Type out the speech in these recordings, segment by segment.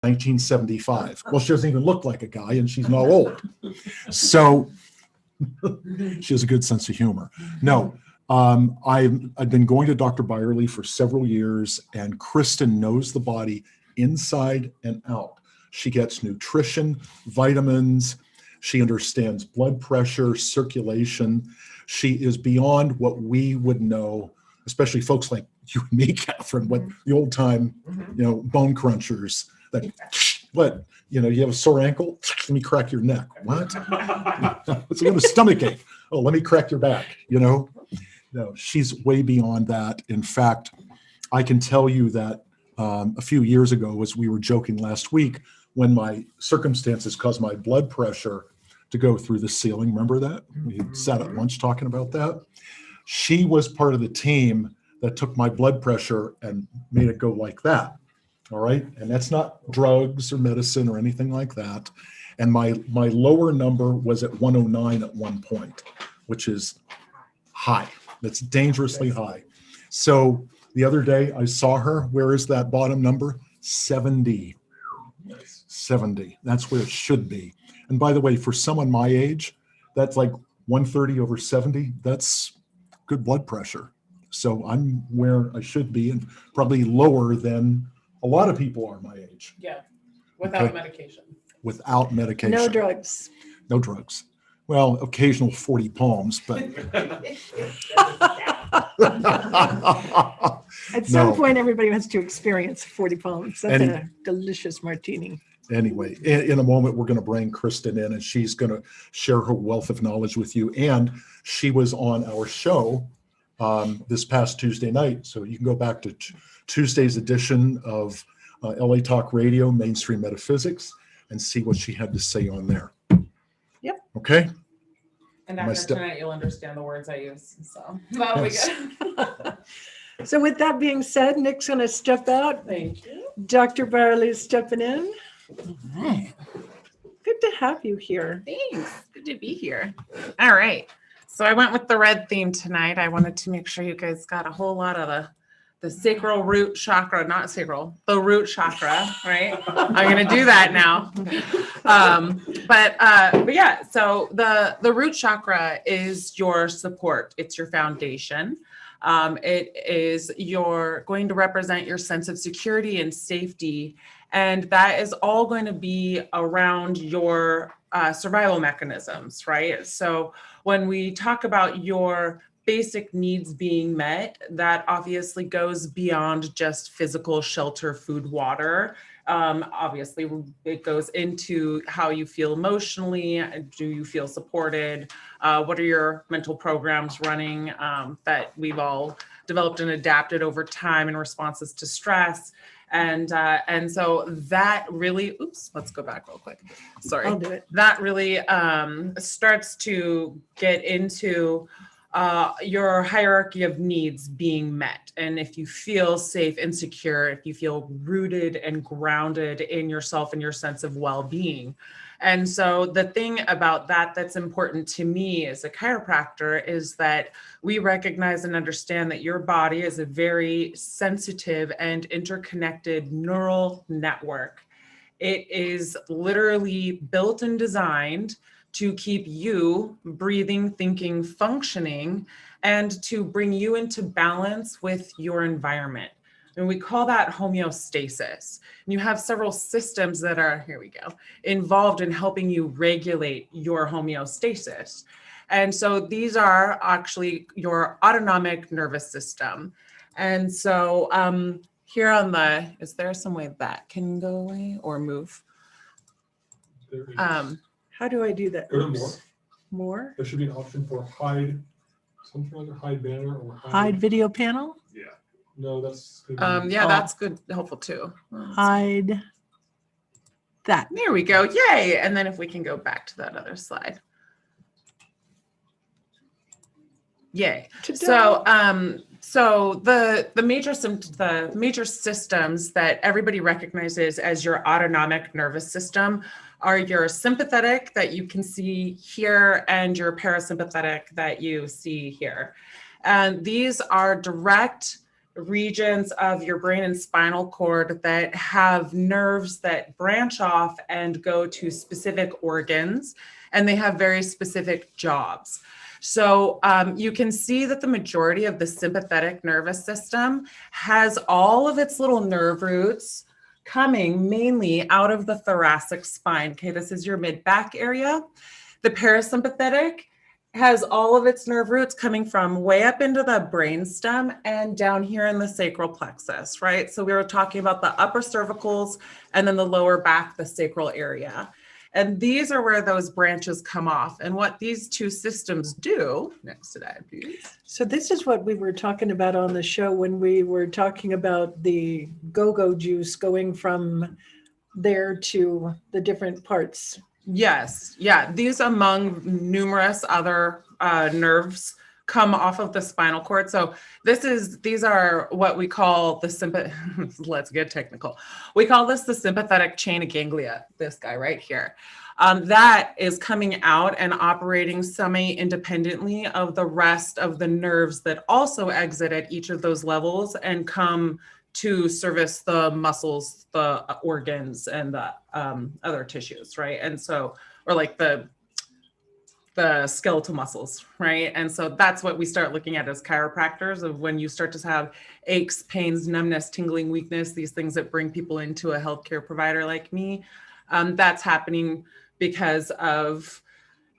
1975. Well, she doesn't even look like a guy, and she's not old. So she has a good sense of humor. No, I've been going to Dr. Byerly for several years, and Kristen knows the body inside and out. She gets nutrition, vitamins. She understands blood pressure, circulation. She is beyond what we would know, especially folks like you and me, Catherine, what the old time, bone crunchers that, what, you have a sore ankle? Let me crack your neck. What? It's a stomach ache. Oh, let me crack your back, No, she's way beyond that. In fact, I can tell you that a few years ago, as we were joking last week, when my circumstances caused my blood pressure to go through the ceiling, remember that? We sat at lunch talking about that. She was part of the team that took my blood pressure and made it go like that. All right. And that's not drugs or medicine or anything like that. And my lower number was at 109 at one point, which is high. That's dangerously high. So the other day I saw her. Where is that bottom number? 70. 70. That's where it should be. And by the way, for someone my age, that's like 130 over 70. That's good blood pressure. So I'm where I should be, and probably lower than a lot of people are my age. Yeah, without medication. Without medication. No drugs. No drugs. Well, occasional 40 palms, but. At some point, everybody has to experience 40 palms. That's a delicious martini. Anyway, in a moment, we're going to bring Kristen in, and she's going to share her wealth of knowledge with you. And she was on our show this past Tuesday night. So you can go back to Tuesday's edition of LA Talk Radio, Mainstream Metaphysics, and see what she had to say on there. Yep. Okay. And after tonight, you'll understand the words I use. So that'll be good. So with that being said, Nick's going to step out. Thank you. Dr. Byerly is stepping in. All right. Good to have you here. Thanks. Good to be here. All right. So I went with the red theme tonight. I wanted to make sure you guys got a whole lot of the sacral root chakra, not sacral, the root chakra, right? I'm going to do that now. But yeah, so the root chakra is your support. It's your foundation. It is going to represent your sense of security and safety. And that is all going to be around your survival mechanisms, right? So when we talk about your basic needs being met, that obviously goes beyond just physical shelter, food, water. Obviously, it goes into how you feel emotionally. Do you feel supported? What are your mental programs running that we've all developed and adapted over time in responses to stress? And so that really, let's go back real quick. Sorry. I'll do it. That really starts to get into your hierarchy of needs being met. And if you feel safe and secure, if you feel rooted and grounded in yourself and your sense of well-being. And so the thing about that's important to me as a chiropractor is that we recognize and understand that your body is a very sensitive and interconnected neural network. It is literally built and designed to keep you breathing, thinking, functioning, and to bring you into balance with your environment. And we call that homeostasis. And you have several systems that are, involved in helping you regulate your homeostasis. And so these are actually your autonomic nervous system. And so here on is there some way that can go away or move? How do I do that? Go to more. More? There should be an option for hide, something like a hide banner or Hide video panel? Yeah. No, that's good. Yeah, that's good, helpful too. Hide that. There we go. Yay. And then if we can go back to that other slide. Yay. So the major systems that everybody recognizes as your autonomic nervous system are your sympathetic that you can see here and your parasympathetic that you see here. And these are direct regions of your brain and spinal cord that have nerves that branch off and go to specific organs, and they have very specific jobs. So you can see that the majority of the sympathetic nervous system has all of its little nerve roots coming mainly out of the thoracic spine. Okay, this is your mid-back area. The parasympathetic has all of its nerve roots coming from way up into the brainstem and down here in the sacral plexus, right? So we were talking about the upper cervicals and then the lower back, the sacral area. And these are where those branches come off. And what these two systems do, next to that, please. So this is what we were talking about on the show when we were talking about the go-go juice going from there to the different parts. Yes, yeah. These, among numerous other nerves, come off of the spinal cord. So these are what we call the let's get technical. We call this the sympathetic chain of ganglia, this guy right here. That is coming out and operating semi-independently of the rest of the nerves that also exit at each of those levels and come to service the muscles, the organs, and the other tissues, right? And so, or like the skeletal muscles, right? And so that's what we start looking at as chiropractors, of when you start to have aches, pains, numbness, tingling, weakness, these things that bring people into a healthcare provider like me. That's happening because of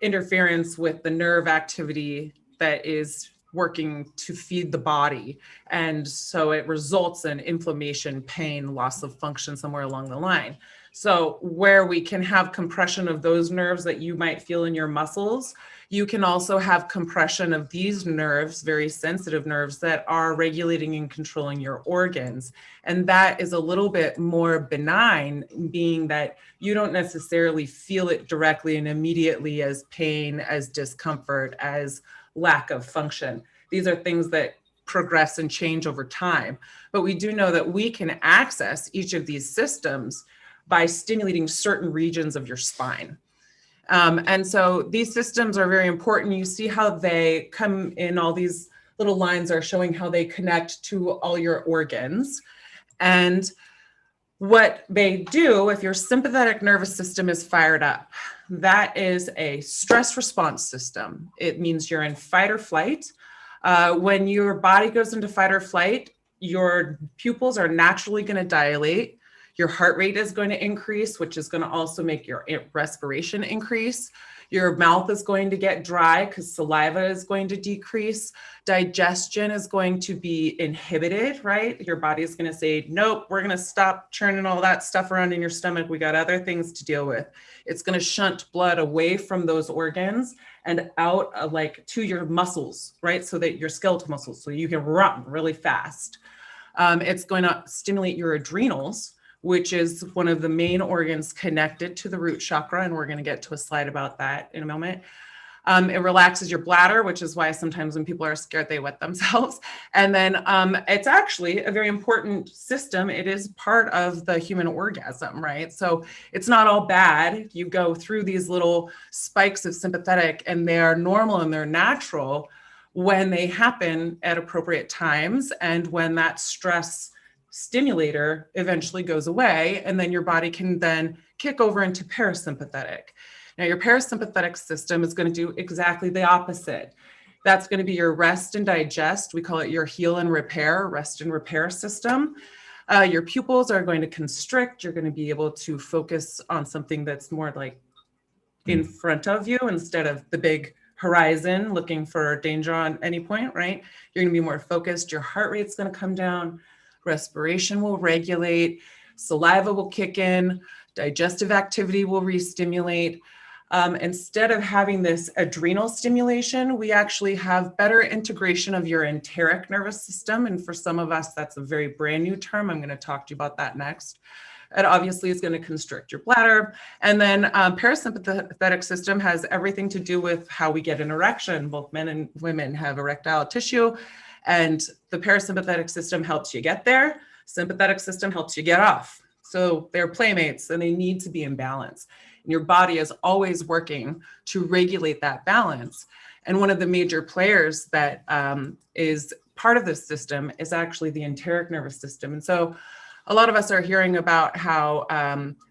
interference with the nerve activity that is working to feed the body. And so it results in inflammation, pain, loss of function somewhere along the line. So where we can have compression of those nerves that you might feel in your muscles, you can also have compression of these nerves, very sensitive nerves that are regulating and controlling your organs. And that is a little bit more benign, being that you don't necessarily feel it directly and immediately as pain, as discomfort, as lack of function. These are things that progress and change over time. But we do know that we can access each of these systems by stimulating certain regions of your spine. And so these systems are very important. You see how they come in, all these little lines are showing how they connect to all your organs. And what they do, if your sympathetic nervous system is fired up, that is a stress response system. It means you're in fight or flight. When your body goes into fight or flight, your pupils are naturally going to dilate. Your heart rate is going to increase, which is going to also make your respiration increase. Your mouth is going to get dry because saliva is going to decrease. Digestion is going to be inhibited, right? Your body is going to say, nope, we're going to stop churning all that stuff around in your stomach. We got other things to deal with. It's going to shunt blood away from those organs and out like to your muscles, right? So that your skeletal muscles, so you can run really fast. It's going to stimulate your adrenals, which is one of the main organs connected to the root chakra. And we're going to get to a slide about that in a moment. It relaxes your bladder, which is why sometimes when people are scared, they wet themselves. And then it's actually a very important system. It is part of the human orgasm, right? So it's not all bad. You go through these little spikes of sympathetic and they are normal and they're natural when they happen at appropriate times and when that stress stimulator eventually goes away, and then your body can then kick over into parasympathetic. Now, your parasympathetic system is going to do exactly the opposite. That's going to be your rest and digest. We call it your heal and repair, rest and repair system. Your pupils are going to constrict. You're going to be able to focus on something that's more like in front of you instead of the big horizon looking for danger on any point, right? You're going to be more focused. Your heart rate's going to come down. Respiration will regulate, saliva will kick in, digestive activity will re-stimulate. Instead of having this adrenal stimulation, we actually have better integration of your enteric nervous system. And for some of us, that's a very brand new term. I'm going to talk to you about that next. It obviously is going to constrict your bladder. And then parasympathetic system has everything to do with how we get an erection. Both men and women have erectile tissue. And the parasympathetic system helps you get there. Sympathetic system helps you get off. So they're playmates and they need to be in balance. And your body is always working to regulate that balance. And one of the major players that is part of this system is actually the enteric nervous system. And so a lot of us are hearing about how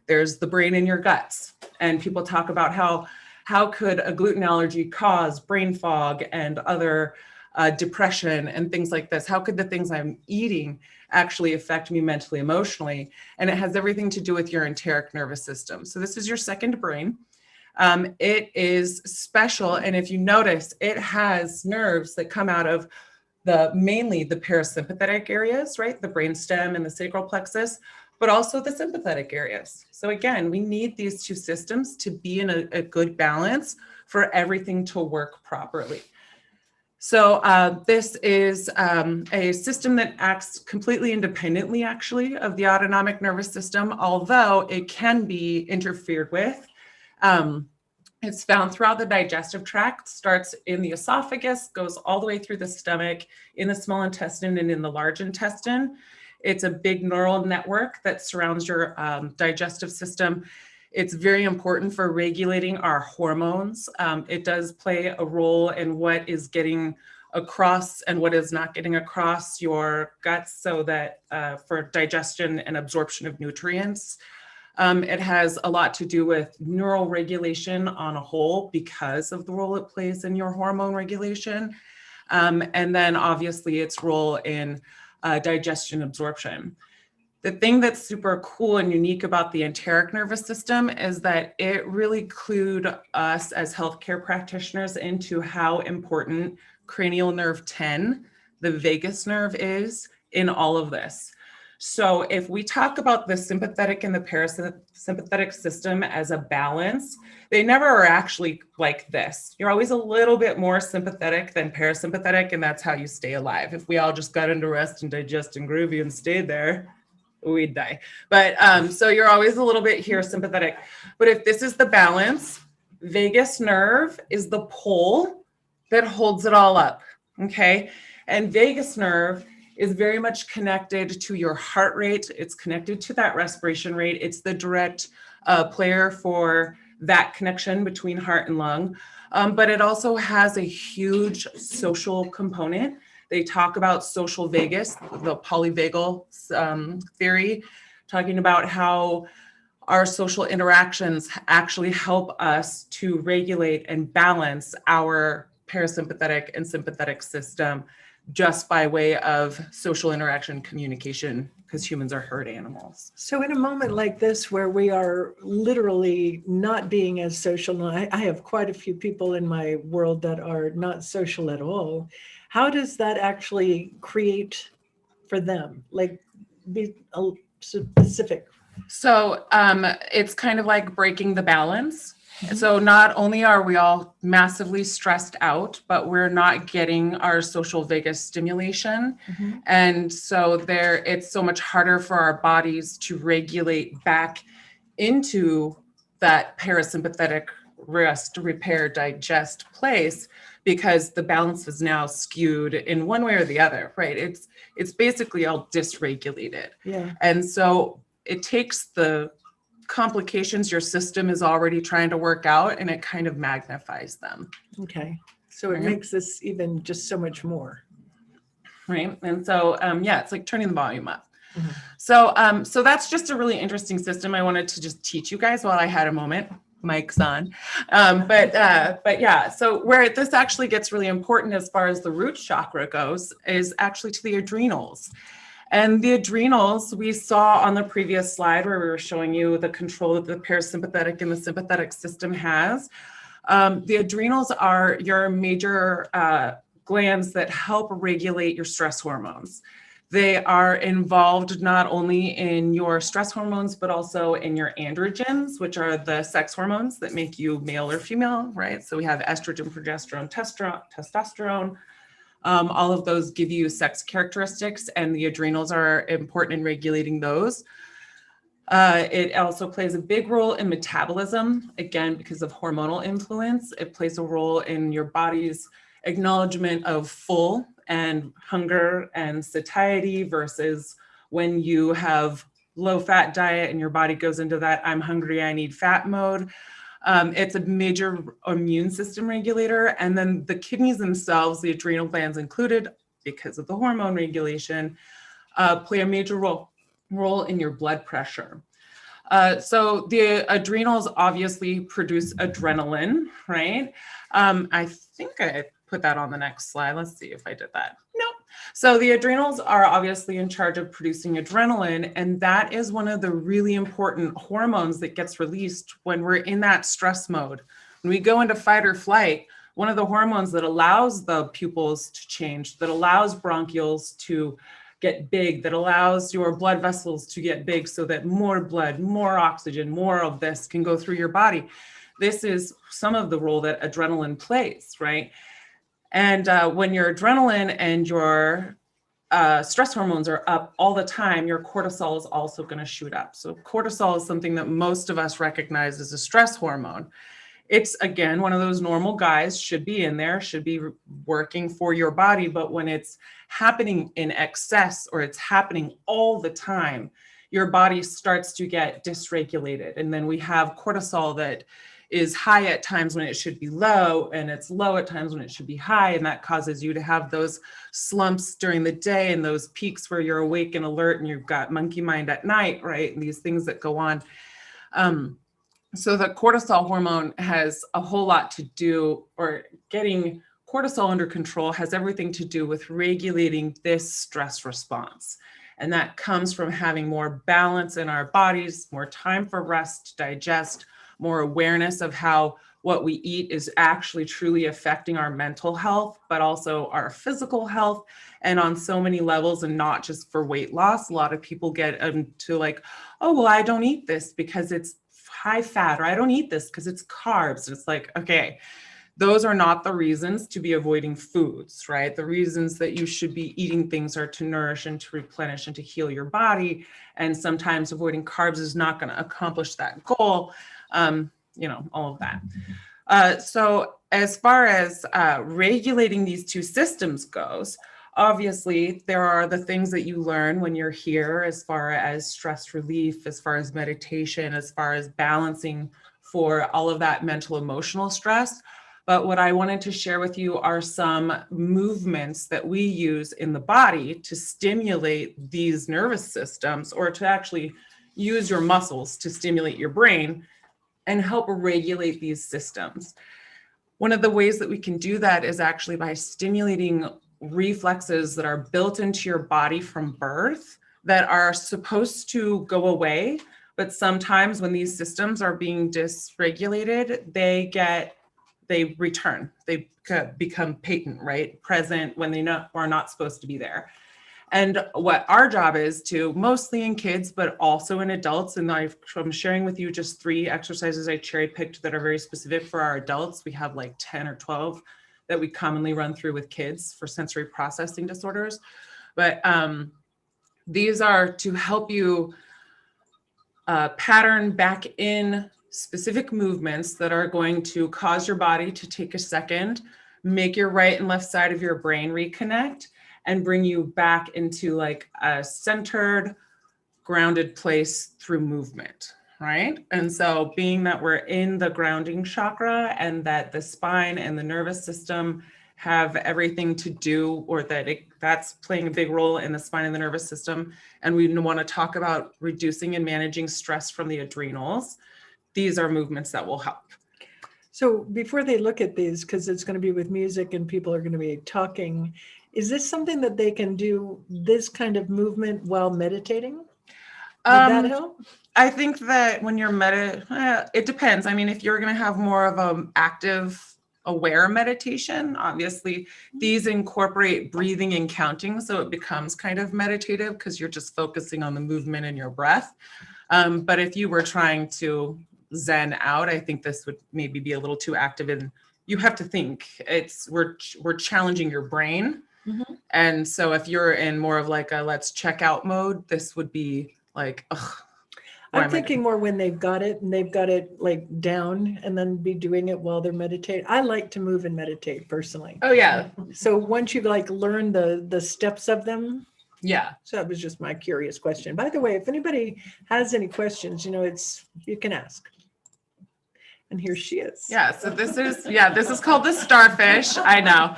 there's the brain in your guts, and people talk about how could a gluten allergy cause brain fog and other depression and things like this? How could the things I'm eating actually affect me mentally, emotionally? And it has everything to do with your enteric nervous system. So this is your second brain. It is special. And if you notice, it has nerves that come out of mainly the parasympathetic areas, right? The brainstem and the sacral plexus, but also the sympathetic areas. So again, we need these two systems to be in a good balance for everything to work properly. So this is a system that acts completely independently, actually, of the autonomic nervous system, although it can be interfered with. It's found throughout the digestive tract, starts in the esophagus, goes all the way through the stomach, in the small intestine, and in the large intestine. It's a big neural network that surrounds your digestive system. It's very important for regulating our hormones. It does play a role in what is getting across and what is not getting across your guts, so that for digestion and absorption of nutrients. It has a lot to do with neural regulation on a whole because of the role it plays in your hormone regulation. And then obviously its role in digestion absorption. The thing that's super cool and unique about the enteric nervous system is that it really clued us as healthcare practitioners into how important cranial nerve 10, the vagus nerve, is in all of this. So if we talk about the sympathetic and the parasympathetic system as a balance, they never are actually like this. You're always a little bit more sympathetic than parasympathetic, and that's how you stay alive. If we all just got into rest and digest and groovy and stayed there, we'd die. But so you're always a little bit here sympathetic. But if this is the balance, vagus nerve is the pole that holds it all up, okay? And vagus nerve is very much connected to your heart rate. It's connected to that respiration rate. It's the direct player for that connection between heart and lung. But it also has a huge social component. They talk about social vagus, the polyvagal theory, talking about how our social interactions actually help us to regulate and balance our parasympathetic and sympathetic system just by way of social interaction, communication, because humans are herd animals. So in a moment like this, where we are literally not being as social, and I have quite a few people in my world that are not social at all, how does that actually create for them? Like, be specific. So it's kind of like breaking the balance. So not only are we all massively stressed out, but we're not getting our social vagus stimulation. Mm-hmm. And so it's so much harder for our bodies to regulate back into that parasympathetic rest, repair, digest place, because the balance is now skewed in one way or the other, right? It's basically all dysregulated. Yeah. And so it takes the complications your system is already trying to work out, and it kind of magnifies them. Okay. So it makes this even just so much more. Right. And so, yeah, it's like turning the volume up. Mhm. So that's just a really interesting system. I wanted to just teach you guys while I had a moment. Mic's on. But yeah, so where this actually gets really important as far as the root chakra goes is actually to the adrenals. And the adrenals, we saw on the previous slide where we were showing you the control that the parasympathetic and the sympathetic system has. The adrenals are your major glands that help regulate your stress hormones. They are involved not only in your stress hormones, but also in your androgens, which are the sex hormones that make you male or female, right? So we have estrogen, progesterone, testosterone. All of those give you sex characteristics, and the adrenals are important in regulating those. It also plays a big role in metabolism, again, because of hormonal influence. It plays a role in your body's acknowledgement of full and hunger and satiety versus when you have low fat diet and your body goes into that I'm hungry, I need fat mode. It's a major immune system regulator. And then the kidneys themselves, the adrenal glands included, because of the hormone regulation, play a major role in your blood pressure. So the adrenals obviously produce adrenaline, right? I think I put that on the next slide. Let's see if I did that. Nope. So the adrenals are obviously in charge of producing adrenaline, and that is one of the really important hormones that gets released when we're in that stress mode. When we go into fight or flight, one of the hormones that allows the pupils to change, that allows bronchioles to get big, that allows your blood vessels to get big so that more blood, more oxygen, more of this can go through your body. This is some of the role that adrenaline plays, right? And when your adrenaline and your stress hormones are up all the time, your cortisol is also going to shoot up. So cortisol is something that most of us recognize as a stress hormone. It's, again, one of those normal guys, should be in there, should be working for your body. But when it's happening in excess or it's happening all the time, your body starts to get dysregulated. And then we have cortisol that is high at times when it should be low, and it's low at times when it should be high. And that causes you to have those slumps during the day and those peaks where you're awake and alert and you've got monkey mind at night, right? And these things that go on. So the cortisol hormone has a whole lot to do, or getting cortisol under control has everything to do with regulating this stress response. And that comes from having more balance in our bodies, more time for rest, digest, more awareness of how what we eat is actually truly affecting our mental health, but also our physical health, and on so many levels, and not just for weight loss. A lot of people get into like, oh, well, I don't eat this because it's high fat, or I don't eat this because it's carbs. And it's like, okay, those are not the reasons to be avoiding foods, right? The reasons that you should be eating things are to nourish and to replenish and to heal your body. And sometimes avoiding carbs is not going to accomplish that goal. All of that. So as far as regulating these two systems goes, obviously there are the things that you learn when you're here, as far as stress relief, as far as meditation, as far as balancing for all of that mental, emotional stress. But what I wanted to share with you are some movements that we use in the body to stimulate these nervous systems, or to actually use your muscles to stimulate your brain and help regulate these systems. One of the ways that we can do that is actually by stimulating reflexes that are built into your body from birth that are supposed to go away. But sometimes when these systems are being dysregulated, they return, they become patent, right? Present when they are not supposed to be there. And what our job is to, mostly in kids, but also in adults, and I'm sharing with you just 3 exercises I cherry picked that are very specific for our adults. We have like 10 or 12 that we commonly run through with kids for sensory processing disorders. But these are to help you pattern back in specific movements that are going to cause your body to take a second, make your right and left side of your brain reconnect, and bring you back into like a centered, grounded place through movement, right? And so being that we're in the grounding chakra, and that the spine and the nervous system have everything to do, or that's playing a big role in the spine and the nervous system, and we want to talk about reducing and managing stress from the adrenals, these are movements that will help. So before they look at these, because it's going to be with music and people are going to be talking, is this something that they can do, this kind of movement, while meditating? Would that help? I think that when you're it depends. I mean, if you're going to have more of an active, aware meditation, obviously these incorporate breathing and counting, so it becomes kind of meditative because you're just focusing on the movement and your breath. But if you were trying to zen out, I think this would maybe be a little too active, and you have to think. We're challenging your brain. Mm-hmm. And so if you're in more of like a let's check out mode, this would be like, ugh. I'm thinking more when they've got it and they've got it like down, and then be doing it while they're meditating. I like to move and meditate personally. Oh yeah. So once you like learn the steps of them. Yeah. So that was just my curious question. By the way, if anybody has any questions, you can ask. And here she is. Yeah, so this is called the starfish. I know.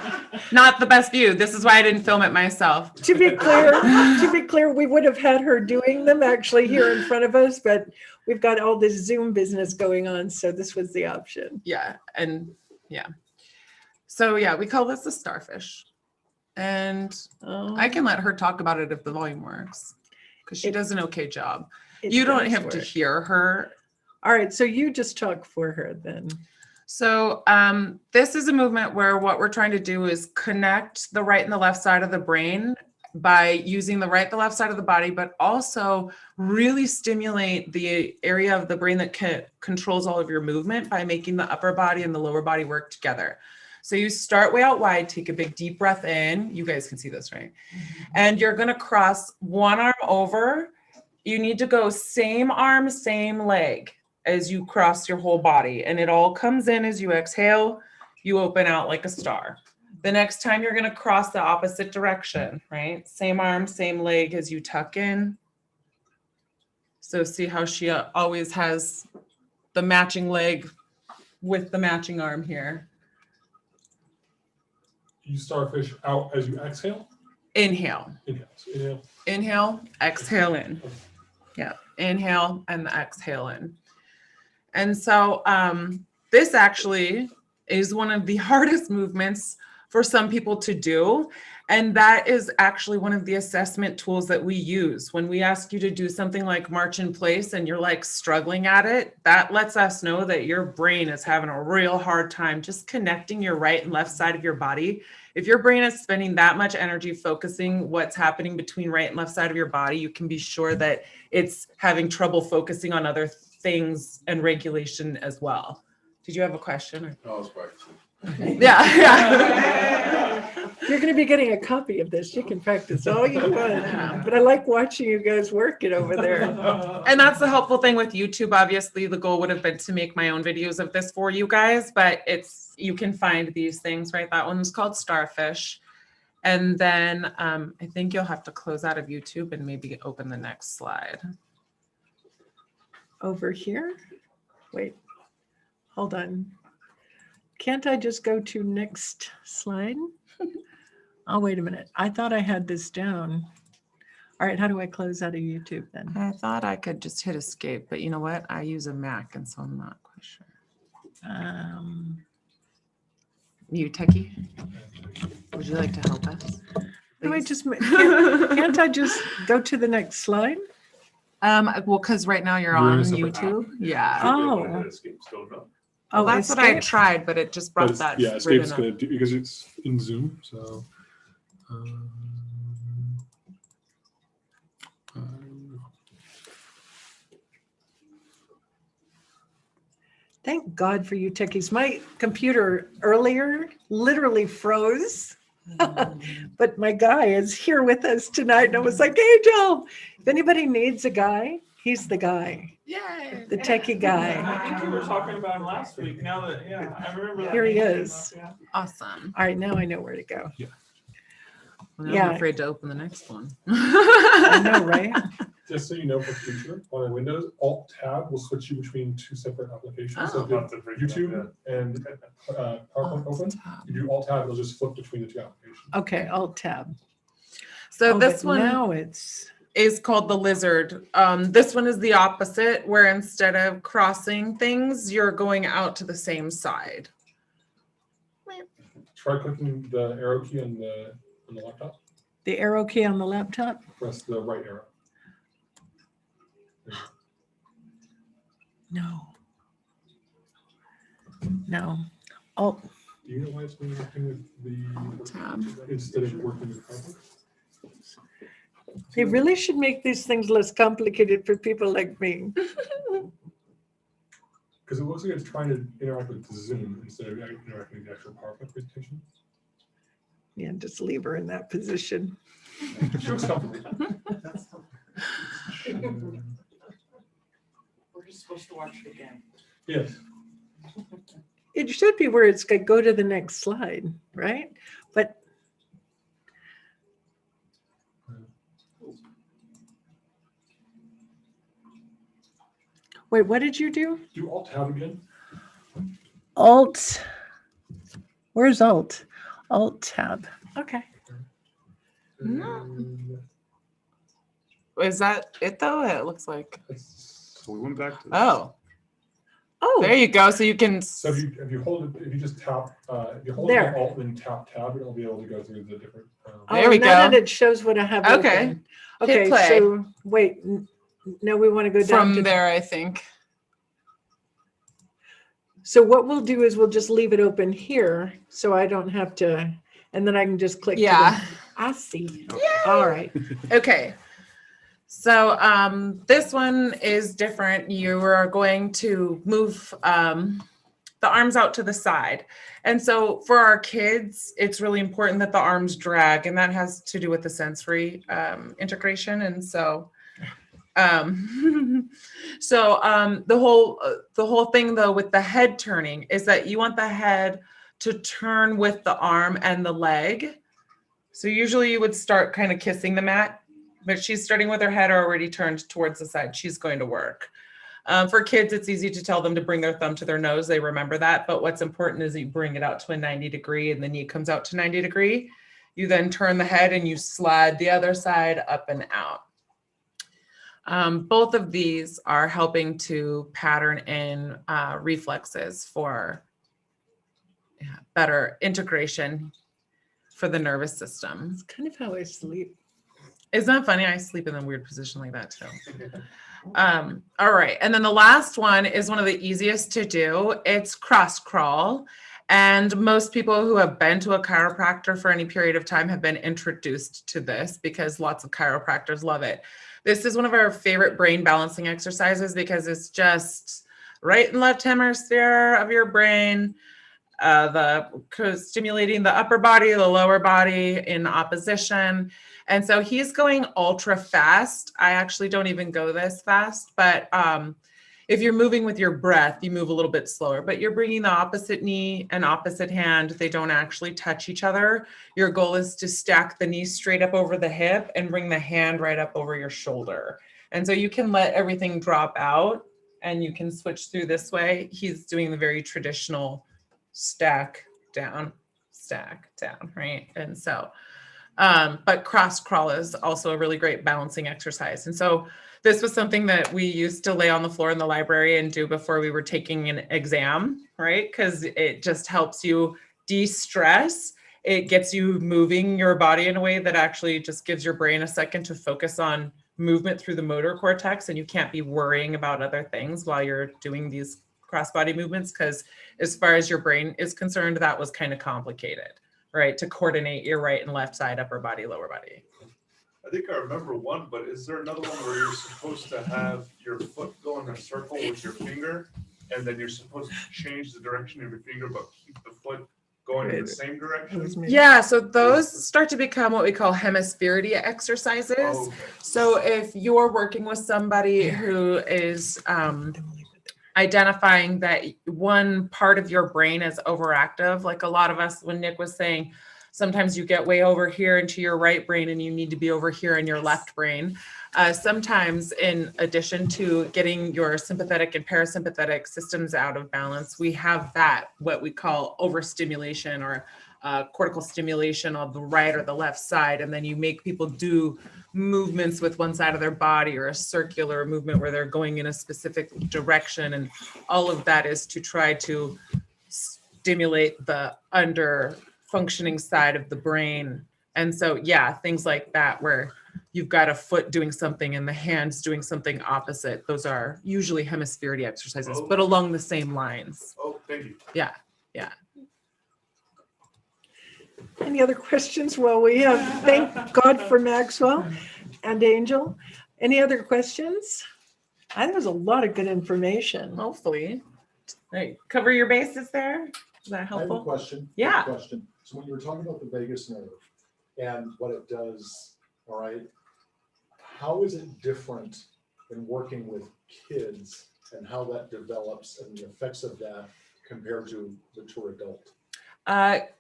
Not the best view. This is why I didn't film it myself. To be clear, we would have had her doing them actually here in front of us, but we've got all this Zoom business going on, so this was the option. Yeah, and yeah. So yeah, we call this the starfish. And I can let her talk about it if the volume works, because she does an okay job. You don't have to hear her. All right, so you just talk for her then. So this is a movement where what we're trying to do is connect the right and the left side of the brain by using the right, the left side of the body, but also really stimulate the area of the brain that controls all of your movement by making the upper body and the lower body work together. So you start way out wide, take a big deep breath in. You guys can see this, right? And you're gonna cross one arm over. You need to go same arm, same leg as you cross your whole body. And it all comes in as you exhale, you open out like a star. The next time you're gonna cross the opposite direction, right? Same arm, same leg as you tuck in. So see how she always has the matching leg with the matching arm here. You starfish out as you exhale. Inhale. Inhale. So inhale. Inhale, exhale in. Yeah, inhale and the exhale in. And so this actually is one of the hardest movements for some people to do. And that is actually one of the assessment tools that we use. When we ask you to do something like march in place and you're like struggling at it, that lets us know that your brain is having a real hard time just connecting your right and left side of your body. If your brain is spending that much energy focusing what's happening between right and left side of your body, you can be sure that it's having trouble focusing on other things and regulation as well. Did you have a question? I was practicing. Yeah. You're going to be getting a copy of this. You can practice all you want. But I like watching you guys work it over there. And that's the helpful thing with YouTube. Obviously, the goal would have been to make my own videos of this for you guys, but you can find these things, right? That one was called Starfish. And then I think you'll have to close out of YouTube and maybe open the next slide. Over here? Wait, hold on. Can't I just go to next slide? Oh, wait a minute. I thought I had this down. All right, how do I close out of YouTube then? I thought I could just hit escape, but you know what? I use a Mac, and so I'm not quite sure. You techie? Would you like to help us? Do I please? just, can't I just go to the next slide? Well, because right now you're You're in on a separate YouTube. Yeah. Oh. Well, that's what I escape? tried, but it just brought that. Yeah, escape's ribbon up. gonna do because it's in Zoom. So. Thank God for you techies. My computer earlier literally froze. But my guy is here with us tonight. And I was like, hey, Joe, if anybody needs a guy, he's the guy, Yay. the techie guy. I think you were talking about him last week. Now that, yeah, I remember. that Here he name came is. up, yeah. Awesome. All right, now I know where to go. Well, now Yeah. I'm afraid to open the next one. I know, right? Just so you know, for future on Windows, Alt Tab will switch you between two separate applications. So if you have YouTube and PowerPoint open, you do Alt Tab, it'll just flip between the two applications. Okay, Alt Tab. So Oh, this but one now it's, is called the lizard. This one is the opposite, where instead of crossing things, you're going out to the same side. Try clicking the arrow key on the laptop. the arrow key on the laptop. Press the right arrow. No. No. Alt. Do you know why it's been working with the Tab. instead of working with PowerPoint? They really should make these things less complicated for people like me. Because it looks like it's trying to interact with Zoom instead of interacting with the actual PowerPoint presentation. Yeah, just leave her in that position. She looks comfortable. We're just supposed to watch it again. Yes. It should be where it's going to go to the next slide, right? But wait, what did you do? Do Alt Tab again. Alt. Where's Alt? Alt tab. Okay. And Is that it though? It looks like. So we went back to this. Oh, Oh, there you go. So you can. So if you hold it, if you just tap, if you hold There. the Alt and then tap tab, it'll be able to go through the different. There we now go. that it shows what I have. Okay. Open. Okay. play. So wait. No, we want to go down From to there, I think. So what we'll do is we'll just leave it open here, so I don't have to, and then I can just click. Yeah. I see. All right. Okay. So this one is different. You are going to move the arms out to the side. And so for our kids, it's really important that the arms drag, and that has to do with the sensory integration. And so the whole thing though with the head turning is that you want the head to turn with the arm and the leg. So usually you would start kind of kissing the mat, but she's starting with her head already turned towards the side. She's going to work. For kids, it's easy to tell them to bring their thumb to their nose. They remember that. But what's important is you bring it out to a 90 degree and the knee comes out to 90 degree. You then turn the head and you slide the other side up and out. Both of these are helping to pattern in reflexes for better integration for the nervous system. It's kind of how I sleep. Isn't that funny? I sleep in a weird position like that too. All right. And then the last one is one of the easiest to do. It's cross crawl. And most people who have been to a chiropractor for any period of time have been introduced to this because lots of chiropractors love it. This is one of our favorite brain balancing exercises because it's just right and left hemisphere of your brain, stimulating the upper body, the lower body in opposition. And so he's going ultra fast. I actually don't even go this fast, but if you're moving with your breath, you move a little bit slower, but you're bringing the opposite knee and opposite hand. They don't actually touch each other. Your goal is to stack the knee straight up over the hip and bring the hand right up over your shoulder. And so you can let everything drop out and you can switch through this way. He's doing the very traditional stack down, right? And so, but cross crawl is also a really great balancing exercise. And so this was something that we used to lay on the floor in the library and do before we were taking an exam, right? Because it just helps you de-stress. It gets you moving your body in a way that actually just gives your brain a second to focus on movement through the motor cortex, and you can't be worrying about other things while you're doing these cross-body movements, because as far as your brain is concerned, that was kind of complicated, right? To coordinate your right and left side, upper body, lower body. I think I remember one, but is there another one where you're supposed to have your foot go in a circle with your finger, and then you're supposed to change the direction of your finger, but keep the foot going in the same direction? Yeah, so those start to become what we call hemispherity exercises. Oh, okay. So if you're working with somebody who is identifying that one part of your brain is overactive, like a lot of us, when Nick was saying, sometimes you get way over here into your right brain and you need to be over here in your left brain. Sometimes in addition to getting your sympathetic and parasympathetic systems out of balance, we have that, what we call overstimulation or cortical stimulation on the right or the left side. And then you make people do movements with one side of their body or a circular movement where they're going in a specific direction. And all of that is to try to stimulate the under functioning side of the brain. And so, yeah, things like that, where you've got a foot doing something and the hands doing something opposite. Those are usually hemispherity exercises, but along the same lines. Oh, thank you. Yeah. Any other questions? Well, we have, thank God for Maxwell and Angel. Any other questions? I think there's a lot of good information. Hopefully. Right. Cover your bases there. Is that I have a helpful? question. Yeah. Question. So when you were talking about the vagus nerve and what it does, all right, how is it different in working with kids and how that develops and the effects of that compared to the mature adult?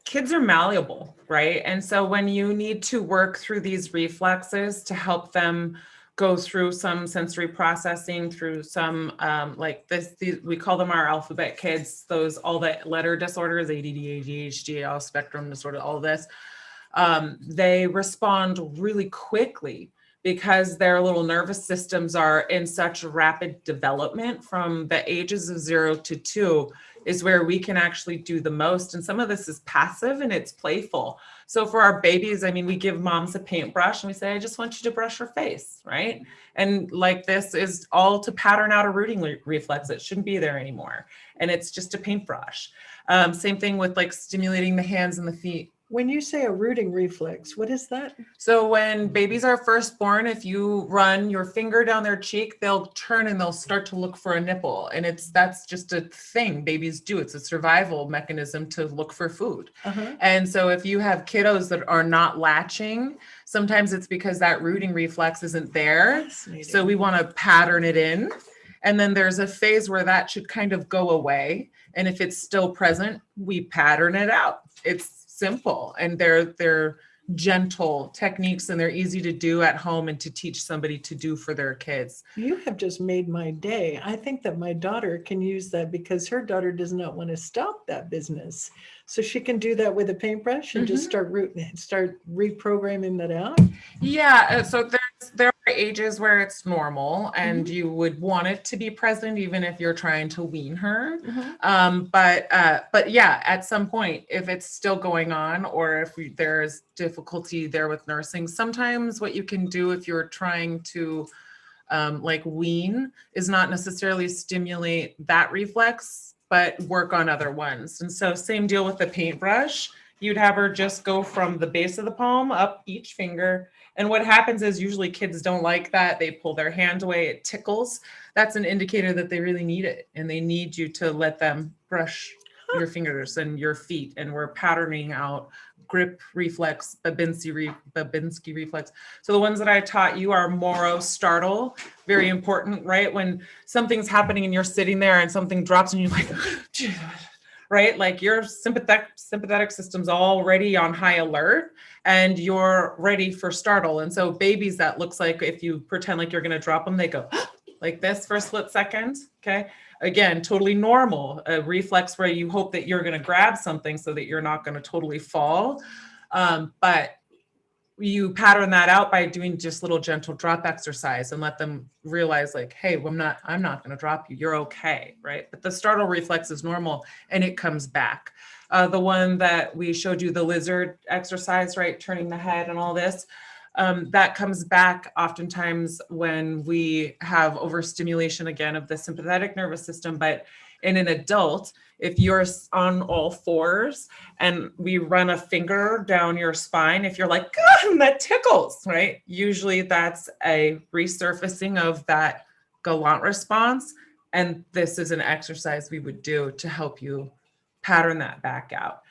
Kids are malleable, right? And so when you need to work through these reflexes to help them go through some sensory processing, through some like we call them our alphabet kids, those all the letter disorders, ADD, ADHD, all spectrum disorder, all this. They respond really quickly because their little nervous systems are in such rapid development. From the ages of 0 to 2 is where we can actually do the most. And some of this is passive and it's playful. So for our babies, I mean, we give moms a paintbrush and we say, I just want you to brush your face, right? And like this is all to pattern out a rooting reflex that shouldn't be there anymore. And it's just a paintbrush. Same thing with like stimulating the hands and the feet. When you say a rooting reflex, what is that? So when babies are first born, if you run your finger down their cheek, they'll turn and they'll start to look for a nipple. And that's just a thing babies do. It's a survival mechanism to look for food. And so if you have kiddos that are not latching, sometimes it's because that rooting reflex isn't there. So we want to pattern it in. And then there's a phase where that should kind of go away. And if it's still present, we pattern it out. It's simple, and they're gentle techniques, and they're easy to do at home and to teach somebody to do for their kids. You have just made my day. I think that my daughter can use that because her daughter does not want to stop that business. So she can do that with a paintbrush and just start reprogramming that out. Yeah, so there are ages where it's normal and you would want it to be present even if you're trying to wean her. But yeah, at some point, if it's still going on or if there's difficulty there with nursing, sometimes what you can do if you're trying to like wean is not necessarily stimulate that reflex, but work on other ones. And so same deal with the paintbrush. You'd have her just go from the base of the palm up each finger. And what happens is usually kids don't like that. They pull their hand away, it tickles. That's an indicator that they really need it. And they need you to let them brush your fingers and your feet. And we're patterning out grip reflex, Babinski reflex. So the ones that I taught you are Moro, startle, very important, right? When something's happening and you're sitting there and something drops and you're like, right? Like your sympathetic system's already on high alert and you're ready for startle. And so babies, that looks like if you pretend like you're going to drop them, they go like this for a split second. Okay. Again, totally normal, a reflex where you hope that you're going to grab something so that you're not going to totally fall. But you pattern that out by doing just little gentle drop exercise and let them realize like, hey, I'm not going to drop you. You're okay. Right. But the startle reflex is normal and it comes back. The one that we showed you, the lizard exercise, right? Turning the head and all this. That comes back oftentimes when we have overstimulation again of the sympathetic nervous system. But in an adult, if you're on all fours and we run a finger down your spine, if you're like, God, that tickles, right? Usually that's a resurfacing of that gallant response. And this is an exercise we would do to help you pattern that back out.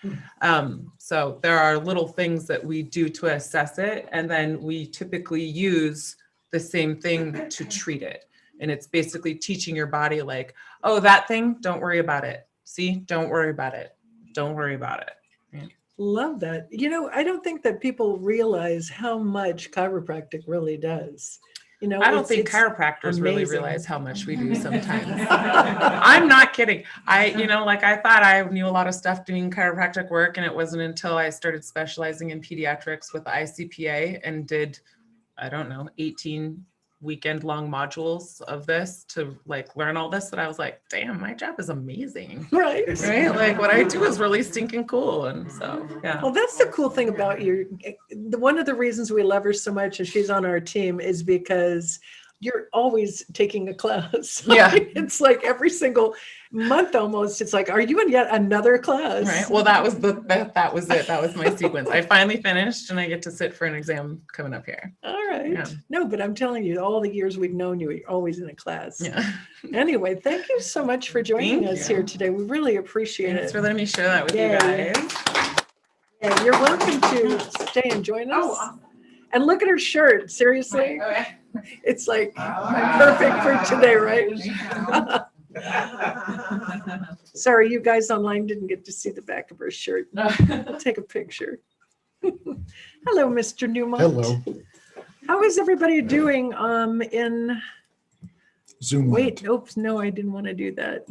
So there are little things that we do to assess it. And then we typically use the same thing to treat it. And it's basically teaching your body like, oh, that thing, don't worry about it. See, don't worry about it. Don't worry about it. Yeah. Love that. You know, I don't think that people realize how much chiropractic really does. You know, I don't think chiropractors really amazing. realize how much we do sometimes. I'm not kidding. I thought I knew a lot of stuff doing chiropractic work, and it wasn't until I started specializing in pediatrics with the ICPA and did, 18 weekend-long modules of this to like learn all this that I was like, damn, my job is amazing. Right. Right? Like what I do is really stinking cool. And so, yeah. Well, that's the cool thing about you. One of the reasons we love her so much and she's on our team is because you're always taking a class. Yeah. It's like every single month almost. It's like, are you in yet another class? Right. Well, that was that was it. That was my sequence. I finally finished and I get to sit for an exam coming up here. All right. Yeah. No, but I'm telling you, all the years we've known you, you're always in a class. Yeah. Anyway, thank you so much for joining Thank us you. here today. We really appreciate Thanks it. for letting me share that with Yay. you guys. Yeah, you're welcome to stay and join us. awesome. And look at her shirt. Seriously, Okay. it's like perfect for today, right? Sorry, you guys online didn't get to see the back of her shirt. I'll take a picture. Hello, Mr. Newmont. Hello. How is everybody doing in, Zoom. wait, oops, no, I didn't want to do that.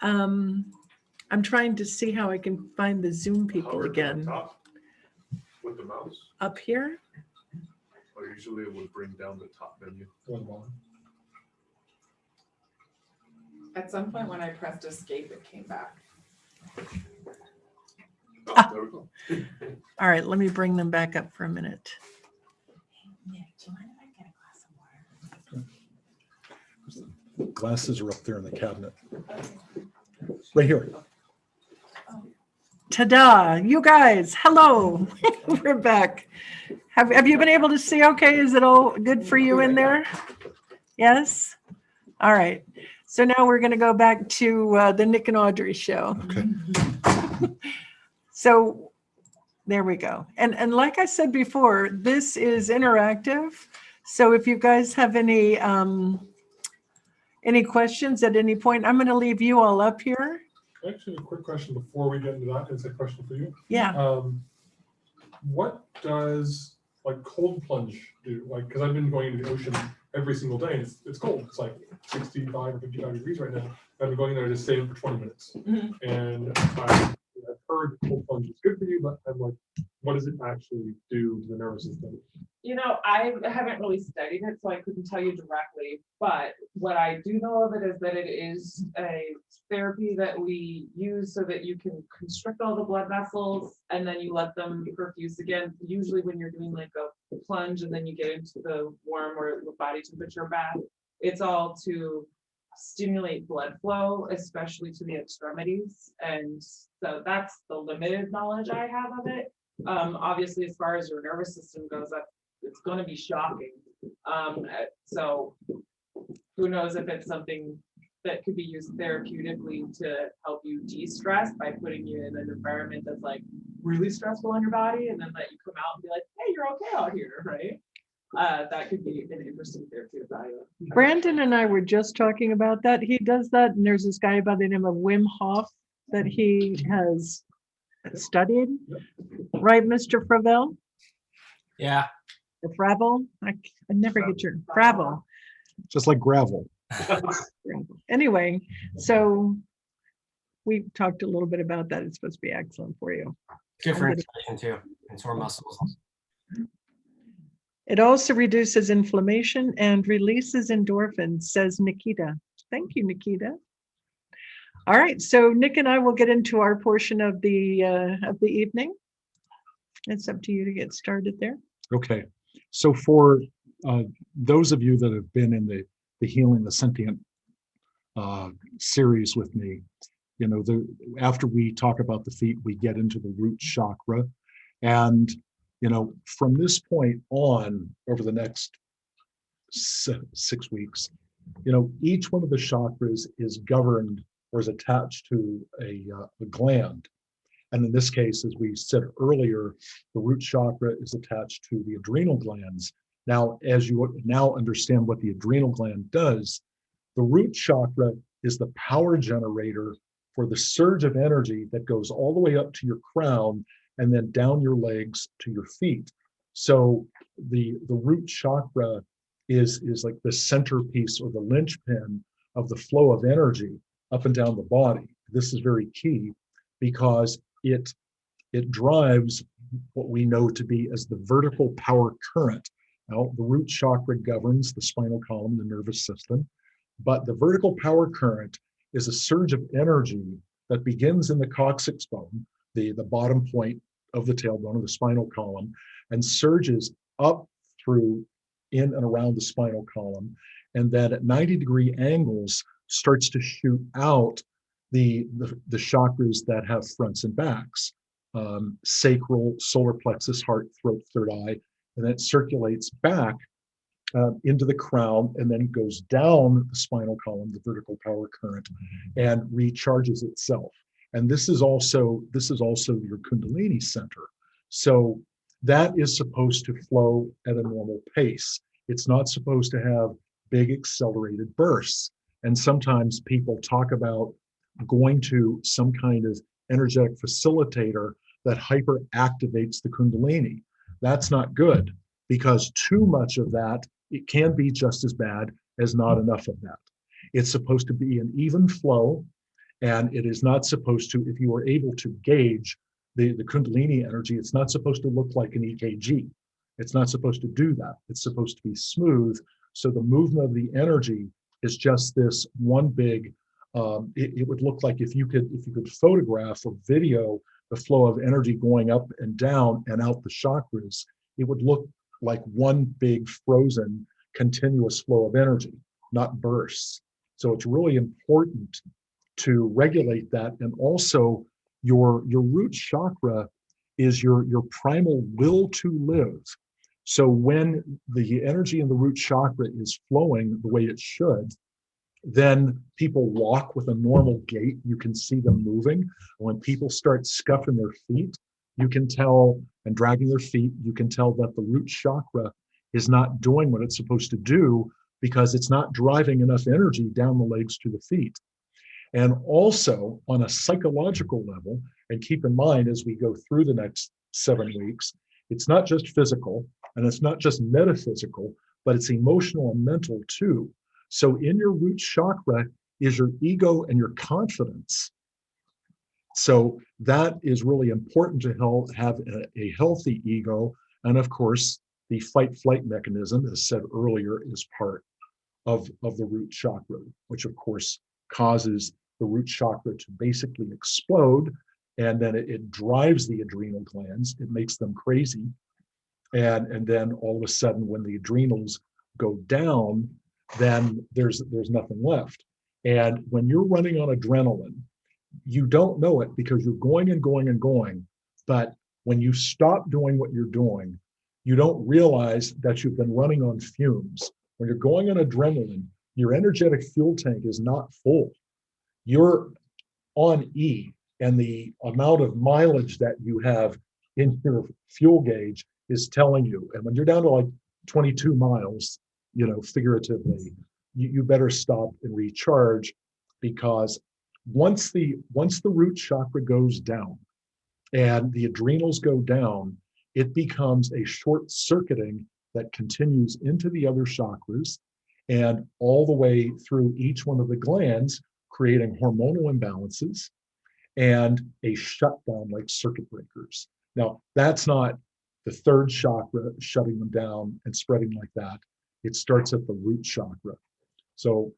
I'm trying to see how I can find the Zoom people Hover to the again. top with the mouse, Up here? or usually it would bring down the top menu. One bottom. At some point when I pressed escape, it came back. Oh, there we go. All right, let me bring them back up for a minute. Nick, do you mind if I get a glass of water? Glasses are up there in the cabinet. Right here. Ta-da, you guys, hello, we're back. Have you been able to see okay? Is it all good for you in there? Yes? All right, so now we're gonna go back to the Nick and Audrey show. Okay. So there we go. And like I said before, this is interactive. So if you guys have any questions at any point, I'm gonna leave you all up here. Actually, a quick question before we get into that. It's a question for you. Yeah, What does like cold plunge do? Like, because I've been going into the ocean every single day, and it's cold. It's like 65 or 55 degrees right now. I've been going there just staying for 20 minutes, and I've heard cold plunge is good for you, but I'm like, what does it actually do to the nervous system? You know, I haven't really studied it, so I couldn't tell you directly. But what I do know of it is that it is a therapy that we use so that you can constrict all the blood vessels and then you let them perfuse again. Usually when you're doing like a plunge and then you get into the warm or the body temperature bath, it's all to stimulate blood flow, especially to the extremities. And so that's the limited knowledge I have of it. Obviously, as far as your nervous system goes, it's going to be shocking. So who knows if it's something that could be used therapeutically to help you de-stress by putting you in an environment that's like really stressful on your body, and then let you come out and be like, hey, you're okay out here, right? That could be an interesting therapeutic value. Brandon and I were just talking about that. He does that, and there's this guy by the name of Wim Hof that he has studied, right, Mr. Fravel? Yeah. Or Fravel? I never get your Fravel. Just like gravel. Anyway, so we talked a little bit about that. It's supposed to be excellent for you. Good for inflammation too, and sore muscles. It also reduces inflammation and releases endorphins, says Nikita. Thank you, Nikita. All right, so Nick and I will get into our portion of the evening. It's up to you to get started there. Okay. So for those of you that have been in the Healing the Sentient series with me, you know, after we talk about the feet, we get into the root chakra. And, you know, from this point on, over the next 6 weeks, you know, each one of the chakras is governed or is attached to a gland. And in this case, as we said earlier, the root chakra is attached to the adrenal glands. Now, as you now understand what the adrenal gland does, the root chakra is the power generator for the surge of energy that goes all the way up to your crown and then down your legs to your feet. So the root chakra is like the centerpiece or the linchpin of the flow of energy up and down the body. This is very key because it drives what we know to be as the vertical power current. Now, the root chakra governs the spinal column, the nervous system, but the vertical power current is a surge of energy that begins in the coccyx bone, the bottom point of the tailbone of the spinal column, and surges up through in and around the spinal column, and then at 90-degree angles starts to shoot out the chakras that have fronts and backs, sacral, solar plexus, heart, throat, third eye, and then it circulates back into the crown and then goes down the spinal column, the vertical power current, and recharges itself. And this is also your Kundalini center. So that is supposed to flow at a normal pace. It's not supposed to have big accelerated bursts. And sometimes people talk about going to some kind of energetic facilitator that hyperactivates the Kundalini. That's not good because too much of that, it can be just as bad as not enough of that. It's supposed to be an even flow, and it is not supposed to, if you are able to gauge the Kundalini energy, it's not supposed to look like an EKG. It's not supposed to do that. It's supposed to be smooth. So the movement of the energy is just this one big, it would look like if you could photograph or video the flow of energy going up and down and out the chakras, it would look like one big frozen continuous flow of energy, not bursts. So it's really important to regulate that. And also your root chakra is your primal will to live. So when the energy in the root chakra is flowing the way it should, then people walk with a normal gait. You can see them moving. When people start scuffing their feet, you can tell, and dragging their feet, you can tell that the root chakra is not doing what it's supposed to do because it's not driving enough energy down the legs to the feet. And also on a psychological level, and keep in mind as we go through the next 7 weeks, it's not just physical and it's not just metaphysical, but it's emotional and mental too. So in your root chakra is your ego and your confidence. So that is really important to have a healthy ego. And of course, the fight-flight mechanism, as said earlier, is part of the root chakra, which of course causes the root chakra to basically explode. And then it drives the adrenal glands. It makes them crazy. And then all of a sudden, when the adrenals go down, then there's nothing left. And when you're running on adrenaline, you don't know it because you're going and going and going. But when you stop doing what you're doing, you don't realize that you've been running on fumes. When you're going on adrenaline, your energetic fuel tank is not full. You're on E, and the amount of mileage that you have in your fuel gauge is telling you. And when you're down to like 22 miles, figuratively, you better stop and recharge, because once the root chakra goes down and the adrenals go down, it becomes a short circuiting that continues into the other chakras and all the way through each one of the glands, creating hormonal imbalances and a shutdown like circuit breakers. Now, that's not the third chakra shutting them down and spreading like that. It starts at the root chakra. So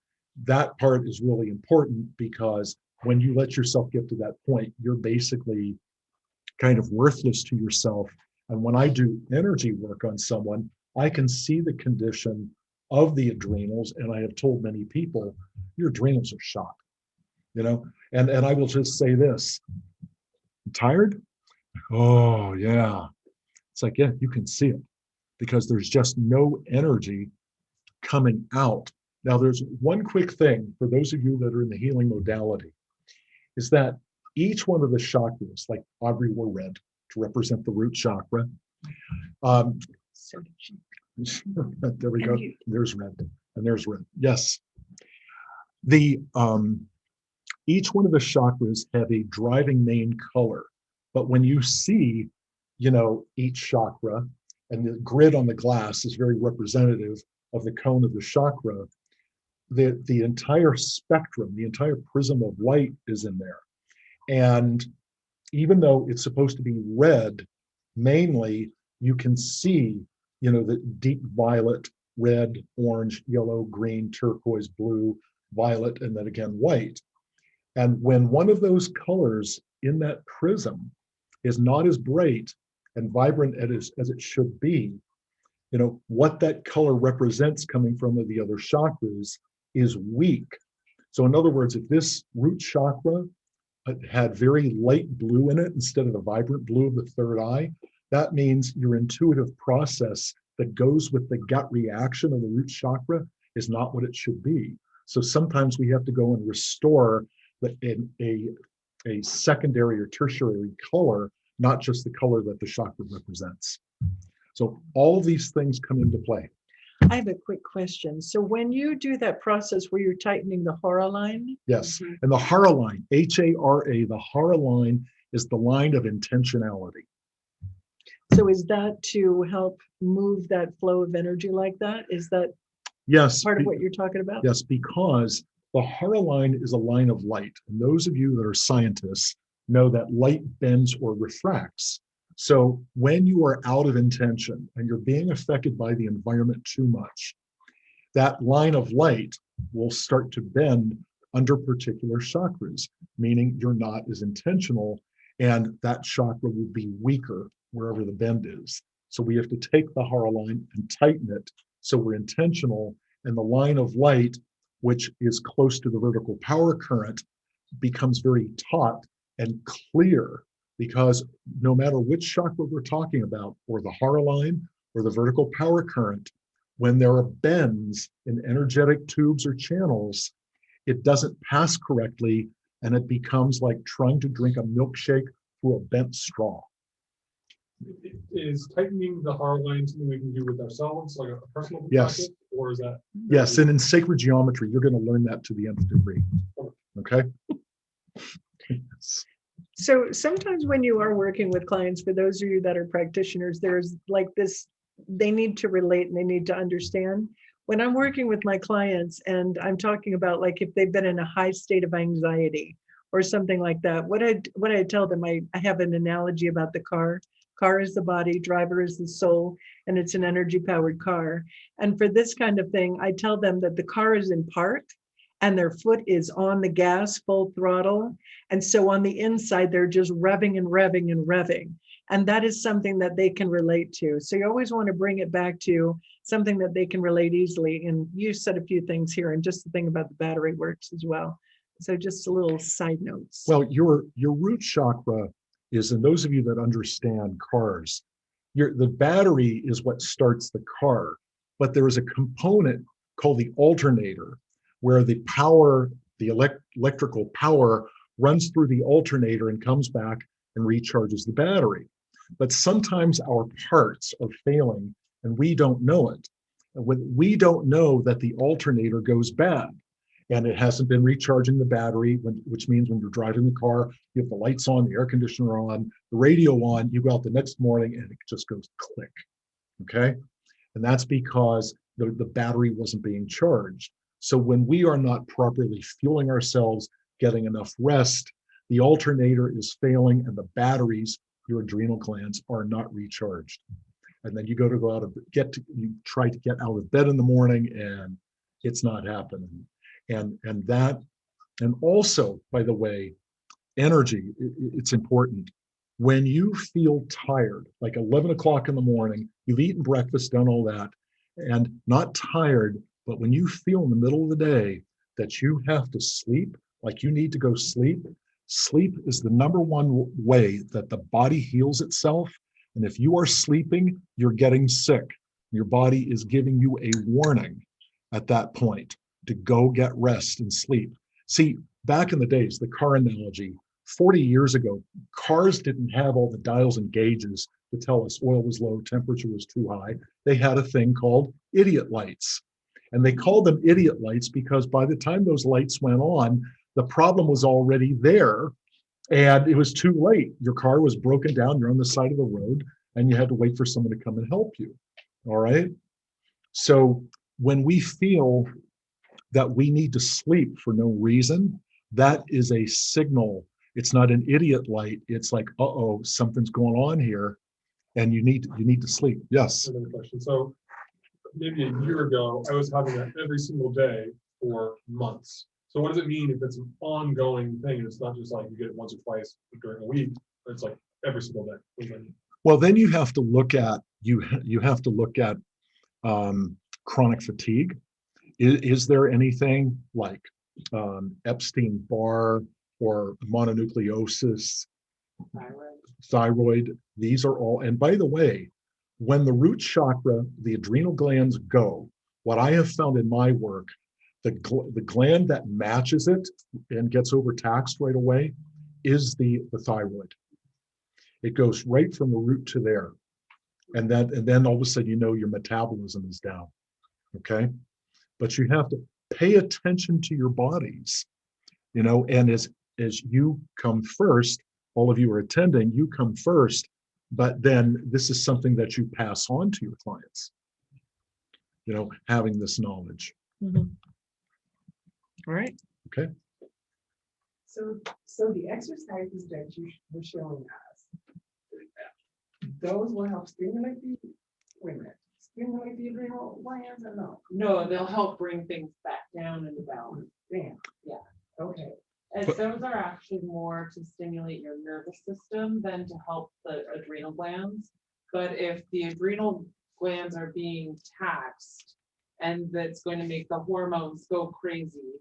that part is really important, because when you let yourself get to that point, you're basically kind of worthless to yourself. And when I do energy work on someone, I can see the condition of the adrenals. And I have told many people, your adrenals are shot, and I will just say this: tired? Oh, yeah. It's like, yeah, you can see it, because there's just no energy coming out. Now, there's one quick thing for those of you that are in the healing modality, is that each one of the chakras, like Aubrey wore red to represent the root chakra. There we go. There's red, and there's red. Yes. Each one of the chakras have a driving main color, but when you see, each chakra, and the grid on the glass is very representative of the cone of the chakra, the entire spectrum, the entire prism of light is in there. And even though it's supposed to be red, mainly you can see, the deep violet, red, orange, yellow, green, turquoise, blue, violet, and then again white. And when one of those colors in that prism is not as bright and vibrant as it should be, what that color represents coming from the other chakras is weak. So in other words, if this root chakra had very light blue in it instead of the vibrant blue of the third eye, that means your intuitive process that goes with the gut reaction of the root chakra is not what it should be. So sometimes we have to go and restore a secondary or tertiary color, not just the color that the chakra represents. So all of these things come into play. I have a quick question. So when you do that process where you're tightening the hara line? Yes, and the hara line, H-A-R-A, the hara line is the line of intentionality. So is that to help move that flow of energy like that? Is that Yes. part of what you're talking about? Yes, because the Hara line is a line of light. And those of you that are scientists know that light bends or refracts. So when you are out of intention and you're being affected by the environment too much, that line of light will start to bend under particular chakras, meaning you're not as intentional, and that chakra will be weaker wherever the bend is. So we have to take the Hara line and tighten it so we're intentional, and the line of light, which is close to the vertical power current, becomes very taut and clear, because no matter which chakra we're talking about, or the Hara line or the vertical power current, when there are bends in energetic tubes or channels, it doesn't pass correctly, and it becomes like trying to drink a milkshake through a bent straw. Is tightening the Hara line something we can do with ourselves, like a personal Yes. practice, or is that? Yes, and in sacred geometry, you're going to learn that to the nth degree. Okay. So sometimes when you are working with clients, for those of you that are practitioners, there's like this, they need to relate and they need to understand. When I'm working with my clients and I'm talking about like if they've been in a high state of anxiety or something like that, what I tell them, I have an analogy about the car. Car is the body, driver is the soul, and it's an energy powered car. And for this kind of thing, I tell them that the car is in park and their foot is on the gas full throttle. And so on the inside, they're just revving and revving and revving. And that is something that they can relate to. So you always want to bring it back to something that they can relate easily. And you said a few things here, and just the thing about the battery works as well. So just a little side notes. Well, your root chakra is, and those of you that understand cars, the battery is what starts the car, but there is a component called the alternator, where the power, the electrical power, runs through the alternator and comes back and recharges the battery. But sometimes our parts are failing and we don't know it. We don't know that the alternator goes bad and it hasn't been recharging the battery, which means when you're driving the car, you have the lights on, the air conditioner on, the radio on, you go out the next morning and it just goes click, okay? And that's because the battery wasn't being charged. So when we are not properly fueling ourselves, getting enough rest, the alternator is failing and the batteries, your adrenal glands, are not recharged. And then you you try to get out of bed in the morning and it's not happening. And also, by the way, energy, it's important. When you feel tired, like 11 o'clock in the morning, you've eaten breakfast, done all that, and not tired, but when you feel in the middle of the day that you have to sleep, like you need to go sleep, sleep is the number one way that the body heals itself. And if you are sleeping, you're getting sick. Your body is giving you a warning at that point to go get rest and sleep. See, back in the days, the car analogy, 40 years ago, cars didn't have all the dials and gauges to tell us oil was low, temperature was too high. They had a thing called idiot lights. And they called them idiot lights because by the time those lights went on, the problem was already there and it was too late. Your car was broken down, you're on the side of the road, and you had to wait for someone to come and help you. All right? So when we feel that we need to sleep for no reason, that is a signal. It's not an idiot light. It's like, uh-oh, something's going on here, and you need to sleep. Yes. Another question. So maybe a year ago, I was having that every single day for months. So what does it mean if it's an ongoing thing? And it's not just like you get it once or twice during a week, but it's like every single day. Well, then you have to look at chronic fatigue. Is there anything like Epstein-Barr or mononucleosis, thyroid? These are all, and by the way, when the root chakra, the adrenal glands go, what I have found in my work, the gland that matches it and gets overtaxed right away is the thyroid. It goes right from the root to there. And then all of a sudden, your metabolism is down, okay? But you have to pay attention to your bodies, and as you come first, all of you are attending, you come first, But then this is something that you pass on to your clients, having this knowledge. Mhm. All right. So the exercises that you were showing us, those will help stimulate the, wait a minute, stimulate the adrenal glands or no? No, they'll help bring things back down into balance. Damn, yeah, okay. And But- those are actually more to stimulate your nervous system than to help the adrenal glands. But if the adrenal glands are being taxed, and that's going to make the hormones go crazy,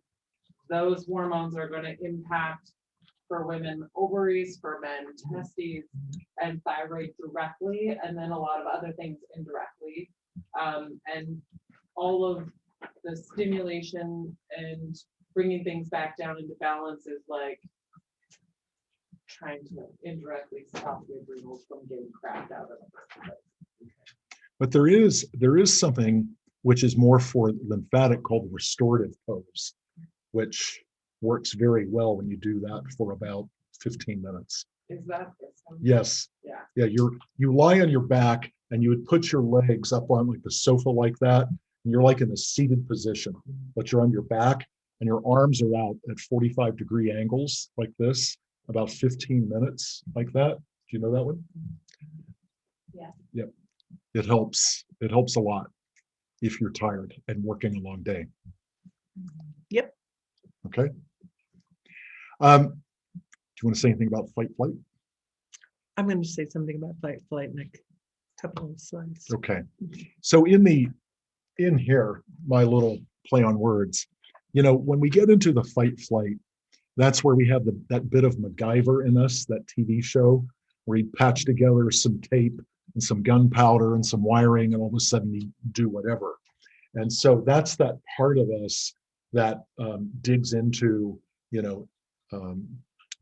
those hormones are going to impact for women ovaries, for men testes, and thyroid directly, and then a lot of other things indirectly. And all of the stimulation and bringing things back down into balance is like trying to indirectly stop the adrenals from getting crapped out of them. But there is something which is more for lymphatic called restorative pose, which works very well when you do that for about 15 minutes. Is that? Yes. Yeah. Yeah, you lie on your back and you would put your legs up on like the sofa like that, and you're like in a seated position, but you're on your back and your arms are out at 45-degree angles like this, about 15 minutes like that. Do you know that one? Yeah. Yep. It helps a lot if you're tired and working a long day. Yep. Okay. Do you want to say anything about fight flight? I'm going to say something about fight flight in a couple of slides. Okay. So in here, my little play on words, when we get into the fight flight, that's where we have that bit of MacGyver in us, that TV show where he patched together some tape and some gunpowder and some wiring, and all of a sudden he do whatever. And so that's that part of us that digs into,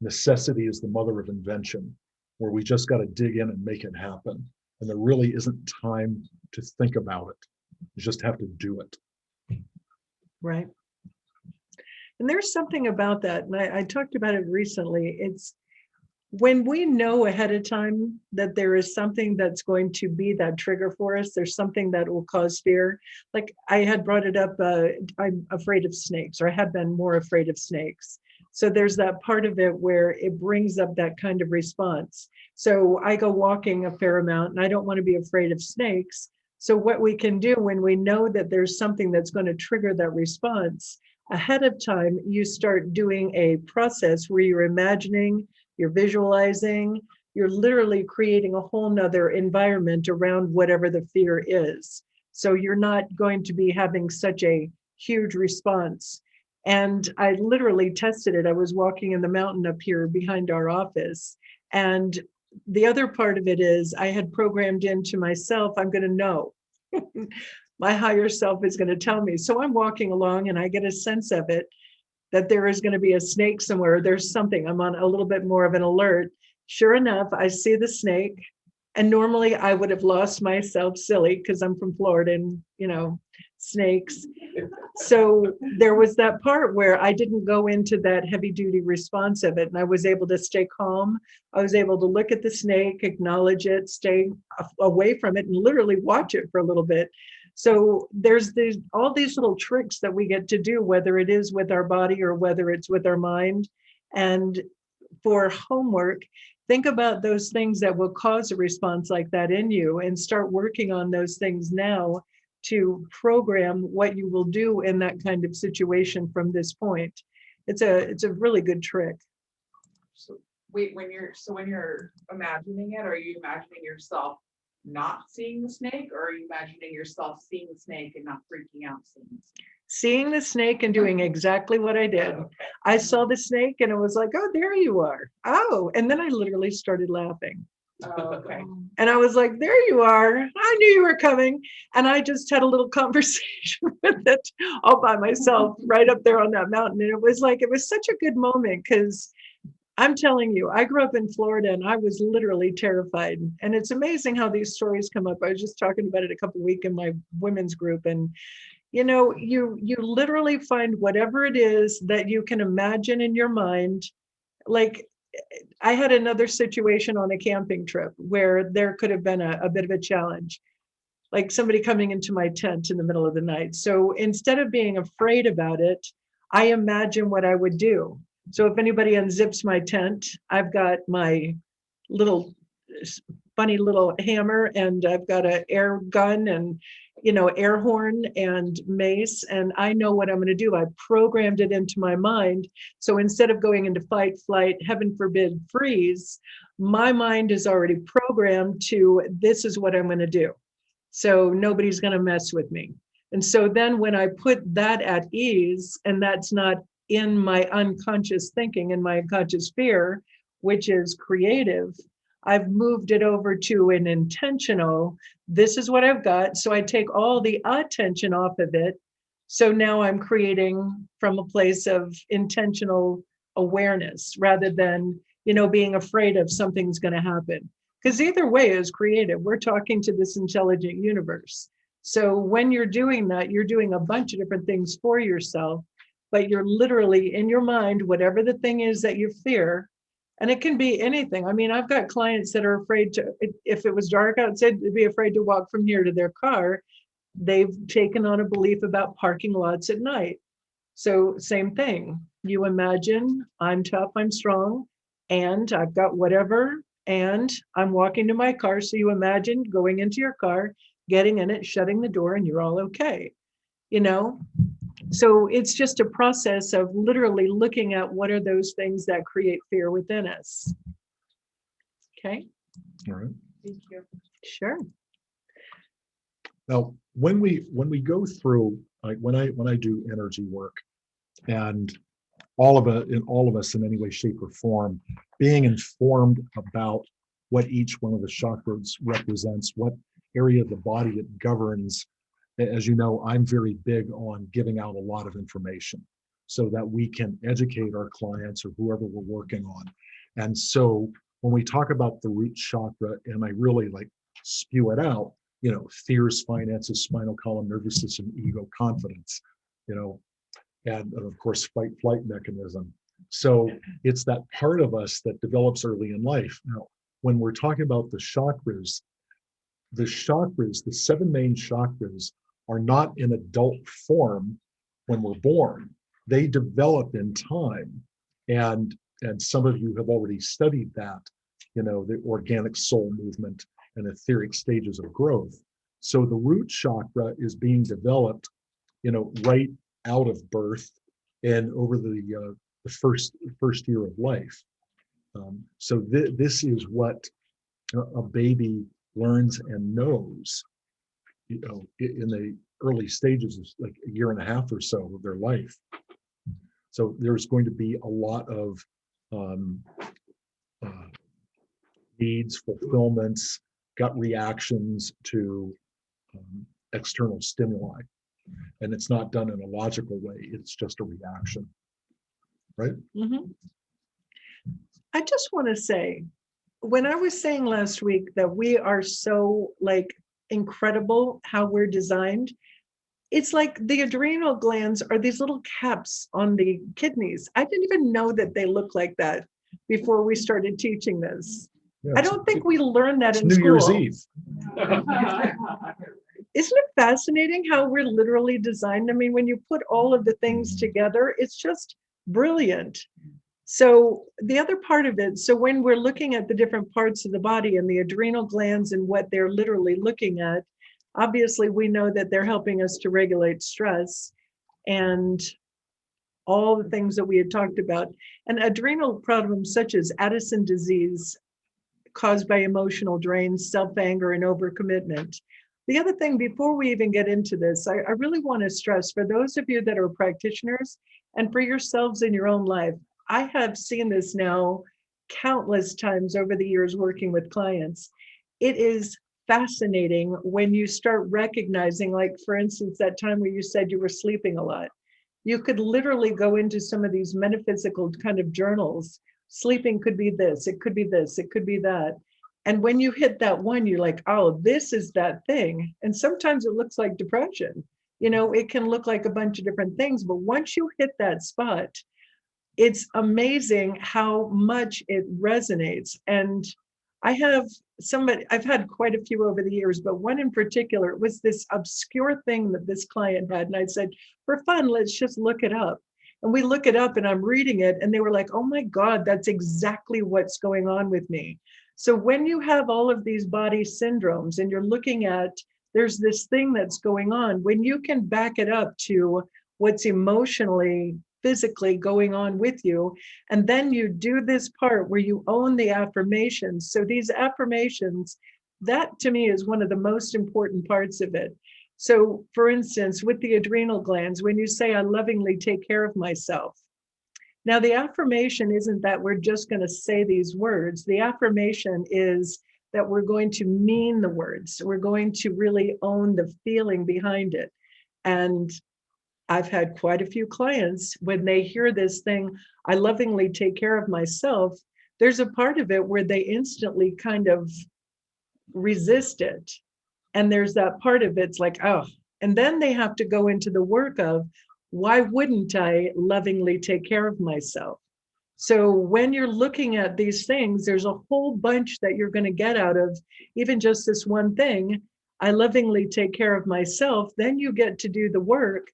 necessity is the mother of invention, where we just got to dig in and make it happen. And there really isn't time to think about it. You just have to do it. Right. And there's something about that, and I talked about it recently. It's when we know ahead of time that there is something that's going to be that trigger for us, there's something that will cause fear. Like I had brought it up, I'm afraid of snakes, or I had been more afraid of snakes. So there's that part of it where it brings up that kind of response. So I go walking a fair amount and I don't want to be afraid of snakes. So what we can do when we know that there's something that's going to trigger that response, ahead of time, you start doing a process where you're imagining, you're visualizing, you're literally creating a whole nother environment around whatever the fear is. So you're not going to be having such a huge response. And I literally tested it. I was walking in the mountain up here behind our office. And the other part of it is I had programmed into myself, I'm going to know. My higher self is going to tell me. So I'm walking along and I get a sense of it, that there is going to be a snake somewhere. There's something. I'm on a little bit more of an alert. Sure enough, I see the snake. And normally I would have lost myself silly because I'm from Florida and, snakes. So there was that part where I didn't go into that heavy duty response of it. And I was able to stay calm. I was able to look at the snake, acknowledge it, stay away from it, and literally watch it for a little bit. So there's all these little tricks that we get to do, whether it is with our body or whether it's with our mind. And for homework, think about those things that will cause a response like that in you and start working on those things now to program what you will do in that kind of situation from this point. It's a really good trick. So wait, when you're imagining it, are you imagining yourself not seeing the snake, or are you imagining yourself seeing the snake and not freaking out seeing the snake? Seeing the snake and doing exactly what I did. Okay. I saw the snake and it was like, oh, there you are. Oh, and then I literally started laughing. Oh, okay. And I was like, there you are. I knew you were coming. And I just had a little conversation with it all by myself right up there on that mountain. And it was such a good moment because I'm telling you, I grew up in Florida and I was literally terrified. And it's amazing how these stories come up. I was just talking about it a couple of weeks in my women's group. And, you literally find whatever it is that you can imagine in your mind. Like I had another situation on a camping trip where there could have been a bit of a challenge, like somebody coming into my tent in the middle of the night. So instead of being afraid about it, I imagine what I would do. So if anybody unzips my tent, I've got my little funny little hammer, and I've got an air gun and air horn and mace, and I know what I'm going to do. I programmed it into my mind. So instead of going into fight, flight, heaven forbid, freeze, my mind is already programmed to, this is what I'm going to do. So nobody's going to mess with me. And so then when I put that at ease, and that's not in my unconscious thinking and my unconscious fear, which is creative, I've moved it over to an intentional, this is what I've got. So I take all the attention off of it. So now I'm creating from a place of intentional awareness rather than, being afraid of something's going to happen. Because either way is creative. We're talking to this intelligent universe. So when you're doing that, you're doing a bunch of different things for yourself, but you're literally in your mind, whatever the thing is that you fear. And it can be anything. I mean, I've got clients that are afraid to, if it was dark outside, they'd be afraid to walk from here to their car. They've taken on a belief about parking lots at night. So same thing. You imagine I'm tough, I'm strong, and I've got whatever, and I'm walking to my car. So you imagine going into your car, getting in it, shutting the door, and you're all okay. So it's just a process of literally looking at what are those things that create fear within us. Okay. All right. Thank you. Sure. Now, when we go through, like when I do energy work, and all of us in any way, shape, or form, being informed about what each one of the chakras represents, what area of the body it governs. As you know, I'm very big on giving out a lot of information so that we can educate our clients or whoever we're working on. And so when we talk about the root chakra, and I really like spew it out, fears, finances, spinal column, nervous system, ego, confidence, and of course, fight flight mechanism. So it's that part of us that develops early in life. Now, when we're talking about the chakras, the 7 main chakras are not in adult form when we're born. They develop in time. And some of you have already studied that, the organic soul movement and etheric stages of growth. So the root chakra is being developed, right out of birth and over the first year of life. So this is what a baby learns and knows, in the early stages, like a year and a half or so of their life. So there's going to be a lot of needs, fulfillments, gut reactions to external stimuli. And it's not done in a logical way. It's just a reaction, right? Mm-hmm. I just want to say, when I was saying last week that we are so incredible how we're designed, it's like the adrenal glands are these little caps on the kidneys. I didn't even know that they look like that before we started teaching this. Yeah, I don't think we learned that in New school. Year's Eve. Isn't it fascinating how we're literally designed? I mean, when you put all of the things together, it's just brilliant. So the other part of it, so when we're looking at the different parts of the body and the adrenal glands and what they're literally looking at, obviously we know that they're helping us to regulate stress and all the things that we had talked about. And adrenal problems such as Addison disease caused by emotional drain, self-anger, and overcommitment. The other thing, before we even get into this, I really want to stress for those of you that are practitioners and for yourselves in your own life, I have seen this now countless times over the years working with clients. It is fascinating when you start recognizing, like, for instance, that time where you said you were sleeping a lot. You could literally go into some of these metaphysical kind of journals. Sleeping could be this, it could be this, it could be that. And when you hit that one, you're like, oh, this is that thing. And sometimes it looks like depression. It can look like a bunch of different things. But once you hit that spot, it's amazing how much it resonates. And I have I've had quite a few over the years, but one in particular, it was this obscure thing that this client had. And I said, for fun, let's just look it up. And we look it up and I'm reading it and they were like, oh my God, that's exactly what's going on with me. So when you have all of these body syndromes and you're looking at, there's this thing that's going on, when you can back it up to what's emotionally, physically going on with you, and then you do this part where you own the affirmations. So these affirmations, that to me is one of the most important parts of it. So for instance, with the adrenal glands, when you say, I lovingly take care of myself. Now the affirmation isn't that we're just going to say these words. The affirmation is that we're going to mean the words. We're going to really own the feeling behind it. And I've had quite a few clients, when they hear this thing, I lovingly take care of myself, there's a part of it where they instantly kind of resist it. And there's that part of it's like, oh, and then they have to go into the work of, why wouldn't I lovingly take care of myself? So when you're looking at these things, there's a whole bunch that you're going to get out of even just this one thing. I lovingly take care of myself. Then you get to do the work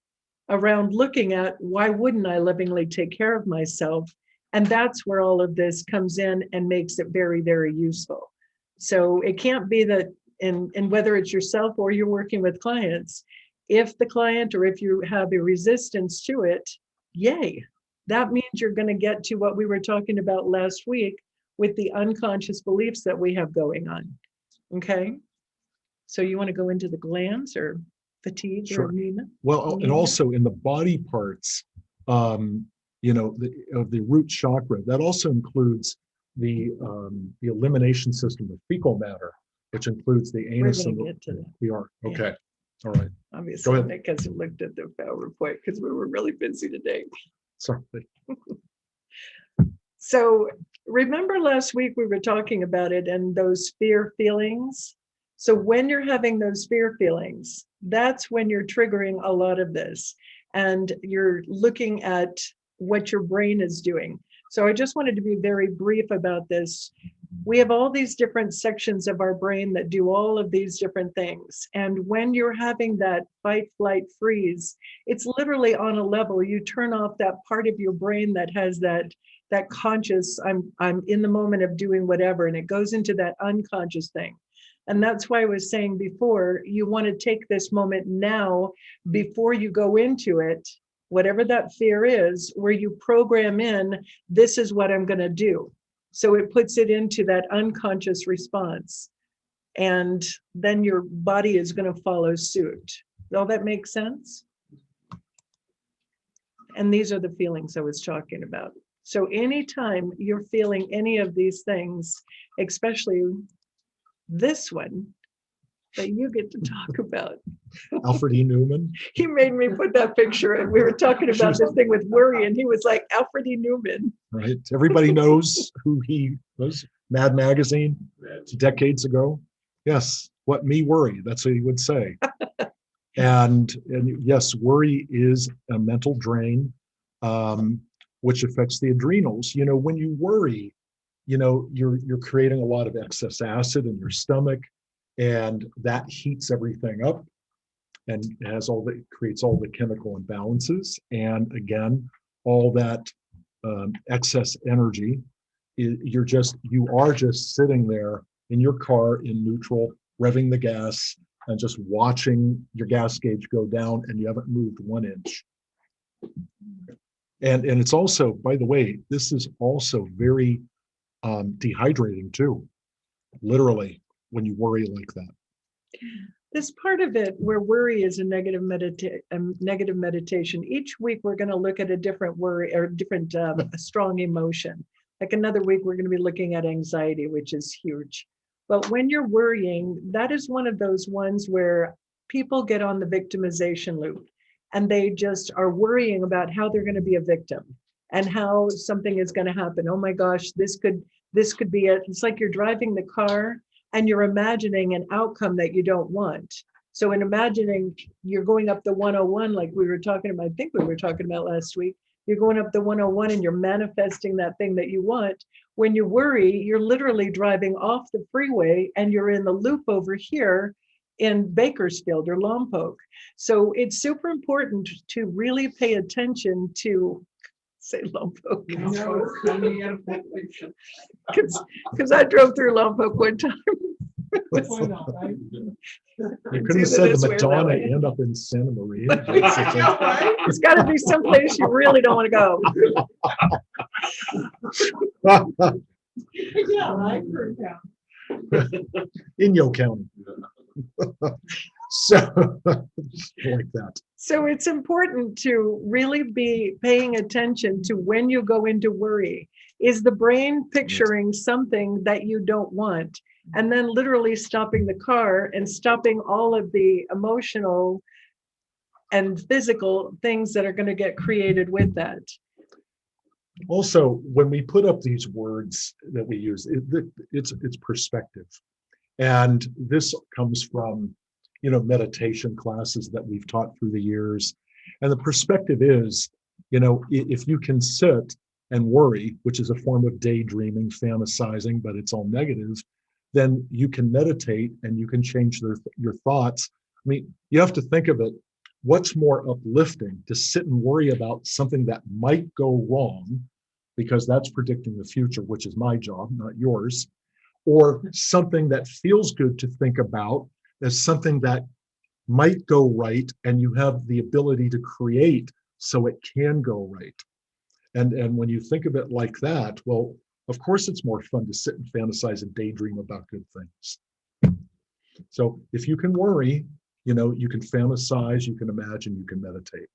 around looking at, why wouldn't I lovingly take care of myself? And that's where all of this comes in and makes it very, very useful. So it can't be that, and whether it's yourself or you're working with clients, if the client or if you have a resistance to it, yay, that means you're going to get to what we were talking about last week with the unconscious beliefs that we have going on. Okay. So you want to go into the glands or fatigue Sure. or anemia? Well, and also in the body parts, of the root chakra, that also includes the elimination system of fecal matter, which includes the We're anus going and to get to that. we are. Yeah. Okay. All right. Obviously, ahead. Nick hasn't looked at the PowerPoint because we were really busy today. Sorry. So remember last week we were talking about it and those fear feelings. So when you're having those fear feelings, that's when you're triggering a lot of this and you're looking at what your brain is doing. So I just wanted to be very brief about this. We have all these different sections of our brain that do all of these different things. And when you're having that fight, flight, freeze, it's literally on a level, you turn off that part of your brain that has that conscious, I'm in the moment of doing whatever, and it goes into that unconscious thing. And that's why I was saying before, you want to take this moment now before you go into it, whatever that fear is, where you program in, this is what I'm going to do. So it puts it into that unconscious response. And then your body is going to follow suit. Does all that make sense? And these are the feelings I was talking about. So anytime you're feeling any of these things, especially this one that you get to talk about. Alfred E. Newman. He made me put that picture in. We were talking about this thing with worry, and he was like, Alfred E. Newman. Right. Everybody knows who he was. Mad Magazine, decades ago. Yes. What me worry? That's what he would say. and yes, worry is a mental drain, which affects the adrenals. When you worry, you're creating a lot of excess acid in your stomach, and that heats everything up and creates all the chemical imbalances. And again, all that excess energy, you are just sitting there in your car in neutral, revving the gas and just watching your gas gauge go down, and you haven't moved 1 inch. And it's also, by the way, this is also very dehydrating too, literally, when you worry like that. This part of it where worry is a negative meditation. Each week we're going to look at a different worry or different strong emotion. Like another week we're going to be looking at anxiety, which is huge. But when you're worrying, that is one of those ones where people get on the victimization loop and they just are worrying about how they're going to be a victim and how something is going to happen. Oh my gosh, this could be it. It's like you're driving the car and you're imagining an outcome that you don't want. So in imagining you're going up the 101, like we were talking about, I think we were talking about last week, You're going up the 101 and you're manifesting that thing that you want. When you worry, you're literally driving off the freeway and you're in the loop over here in Bakersfield or Lompoc. So it's super important to really pay attention to, say Lompoc. Because I drove through Lompoc one time. You could have said the Madonna end up in Santa Maria. It's got to be someplace you really don't want to go. Yeah, right. Inyo County. So, like that. So it's important to really be paying attention to when you go into worry. Is the brain picturing something that you don't want? And then literally stopping the car and stopping all of the emotional and physical things that are going to get created with that. Also, when we put up these words that we use, it's perspective. And this comes from, meditation classes that we've taught through the years. And the perspective is, if you can sit and worry, which is a form of daydreaming, fantasizing, but it's all negative, then you can meditate and you can change your thoughts. I mean, you have to think of it, what's more uplifting, to sit and worry about something that might go wrong, because that's predicting the future, which is my job, not yours, or something that feels good to think about as something that might go right, and you have the ability to create so it can go right. And when you think of it like that, well, of course, it's more fun to sit and fantasize and daydream about good things. So if you can worry, you can fantasize, you can imagine, you can meditate.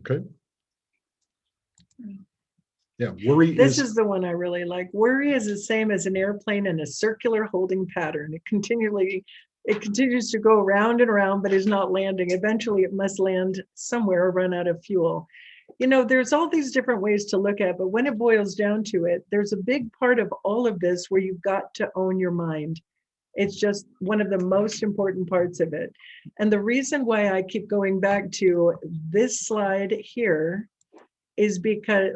Okay. Yeah, worry This is the one I really like. Worry is the same as an airplane in a circular holding pattern. It continues to go around and around, but is not landing. Eventually, it must land somewhere or run out of fuel. There's all these different ways to look at it, but when it boils down to it, there's a big part of all of this where you've got to own your mind. It's just one of the most important parts of it. And the reason why I keep going back to this slide here is because,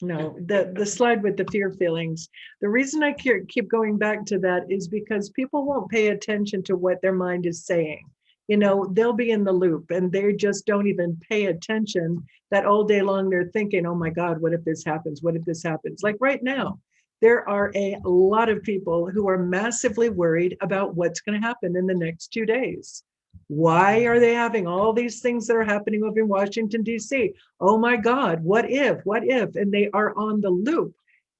no, the slide with the fear feelings. The reason I keep going back to that is because people won't pay attention to what their mind is saying. They'll be in the loop and they just don't even pay attention, that all day long they're thinking, oh my God, what if this happens? What if this happens? Like right now, there are a lot of people who are massively worried about what's going to happen in the next 2 days. Why are they having all these things that are happening over in Washington, D.C.? Oh my God, what if? And they are on the loop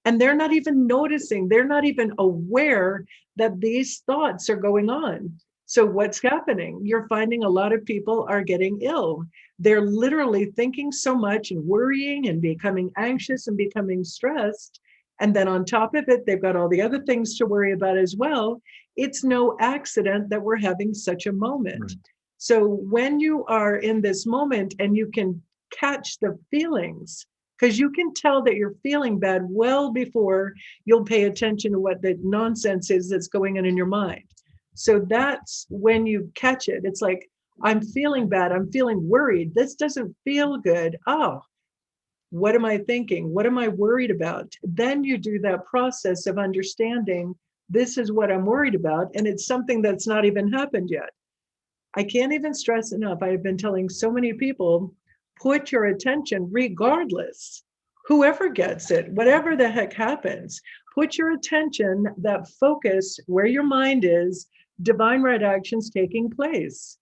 and they're not even noticing, they're not even aware that these thoughts are going on. So what's happening? You're finding a lot of people are getting ill. They're literally thinking so much and worrying and becoming anxious and becoming stressed. And then on top of it, they've got all the other things to worry about as well. It's no accident that we're having such a moment. Right. So when you are in this moment and you can catch the feelings, because you can tell that you're feeling bad well before you'll pay attention to what the nonsense is that's going on in your mind. So that's when you catch it. It's like, I'm feeling bad. I'm feeling worried. This doesn't feel good. Oh, what am I thinking? What am I worried about? Then you do that process of understanding, this is what I'm worried about. And it's something that's not even happened yet. I can't even stress enough. I have been telling so many people, put your attention, regardless, whoever gets it, whatever the heck happens, put your attention, that focus where your mind is, divine right actions taking place.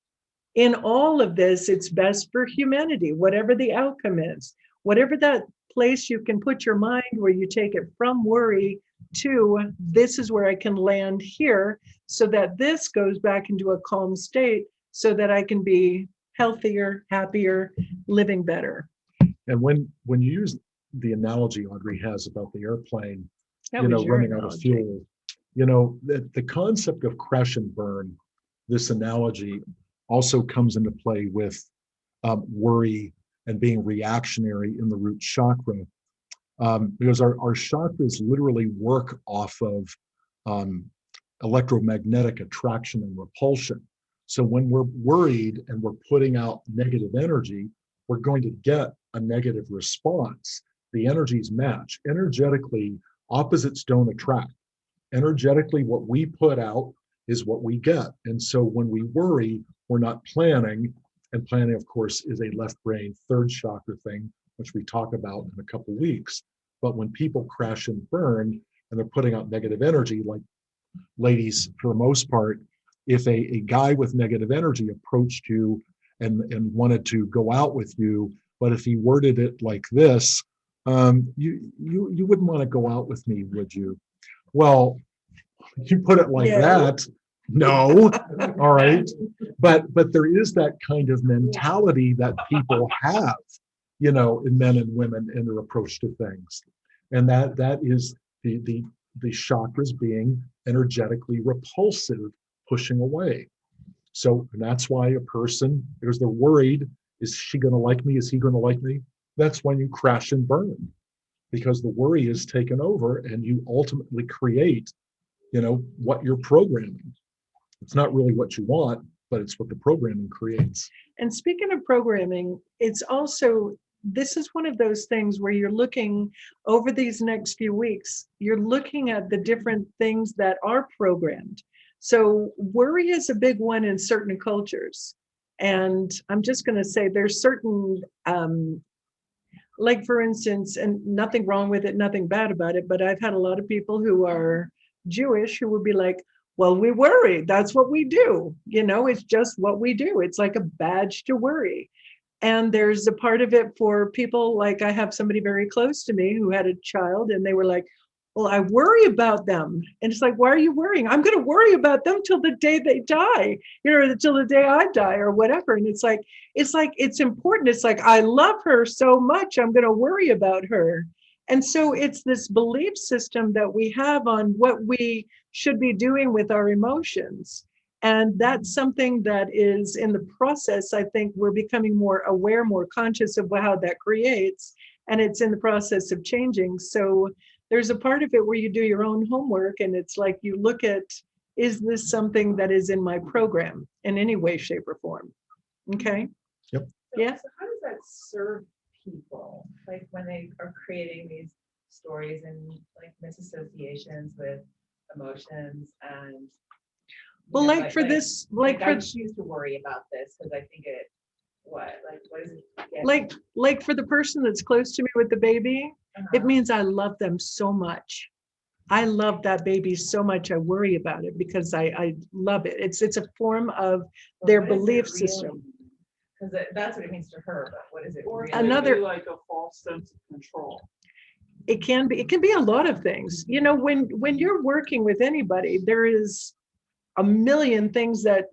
In all of this, it's best for humanity, whatever the outcome is, whatever that place you can put your mind where you take it from worry to, this is where I can land here, so that this goes back into a calm state so that I can be healthier, happier, living better. And when you use the analogy Audrey has about the airplane, running out of fuel, the concept of crash and burn, this analogy also comes into play with worry and being reactionary in the root chakra, because our chakras literally work off of electromagnetic attraction and repulsion. So when we're worried and we're putting out negative energy, we're going to get a negative response. The energies match. Energetically, opposites don't attract. Energetically, what we put out is what we get. And so when we worry, we're not planning. And planning, of course, is a left brain third chakra thing, which we talk about in a couple of weeks. But when people crash and burn and they're putting out negative energy, like ladies, for the most part, if a guy with negative energy approached you and wanted to go out with you, but if he worded it like this, you wouldn't want to go out with me, would you? Well, you put it like No. that, no, all right. But there is that kind of mentality that people have, in men and women in their approach to things. And that is the chakras being energetically repulsive, pushing away. So and that's why a person, because they're worried, is she going to like me? Is he going to like me? That's when you crash and burn, because the worry is taken over and you ultimately create, what you're programming. It's not really what you want, but it's what the programming creates. And speaking of programming, it's also, this is one of those things where you're looking over these next few weeks, you're looking at the different things that are programmed. So worry is a big one in certain cultures. And I'm just going to say there's certain, like for instance, and nothing wrong with it, nothing bad about it, but I've had a lot of people who are Jewish who would be like, well, we worry. That's what we do. It's just what we do. It's like a badge to worry. And there's a part of it for people, like I have somebody very close to me who had a child and they were like, well, I worry about them. And it's like, why are you worrying? I'm going to worry about them till the day they die, till the day I die or whatever. And it's important. It's like, I love her so much, I'm going to worry about her. And so it's this belief system that we have on what we should be doing with our emotions. And that's something that is in the process. I think we're becoming more aware, more conscious of how that creates. And it's in the process of changing. So there's a part of it where you do your own homework and it's like you look at, is this something that is in my program in any way, shape, or form? Okay. Yep. Yeah. So how does that serve people? Like when they are creating these stories and like misassociations with emotions and. Well, like for this, like I for choose to worry about this because I think what is it? Yeah. like for the person that's close to me with the baby, it means I love them so much. I love that baby so much. I worry about it because I love it. It's a form of their belief system. Because that's what it means to her, but what is it? Or really? Another- like a false sense of control. It can be a lot of things. When you're working with anybody, there is a million things that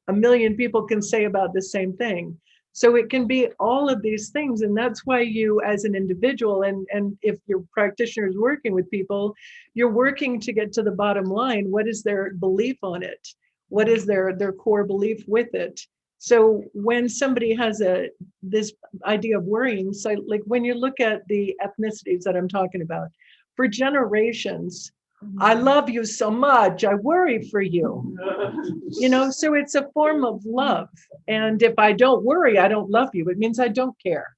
a million people can say about the same thing. So it can be all of these things. And that's why you as an individual, and if your practitioner is working with people, you're working to get to the bottom line. What is their belief on it? What is their core belief with it? So when somebody has this idea of worrying, so like when you look at the ethnicities that I'm talking about, for generations, I love you so much, I worry for you. So it's a form of love. And if I don't worry, I don't love you. It means I don't care.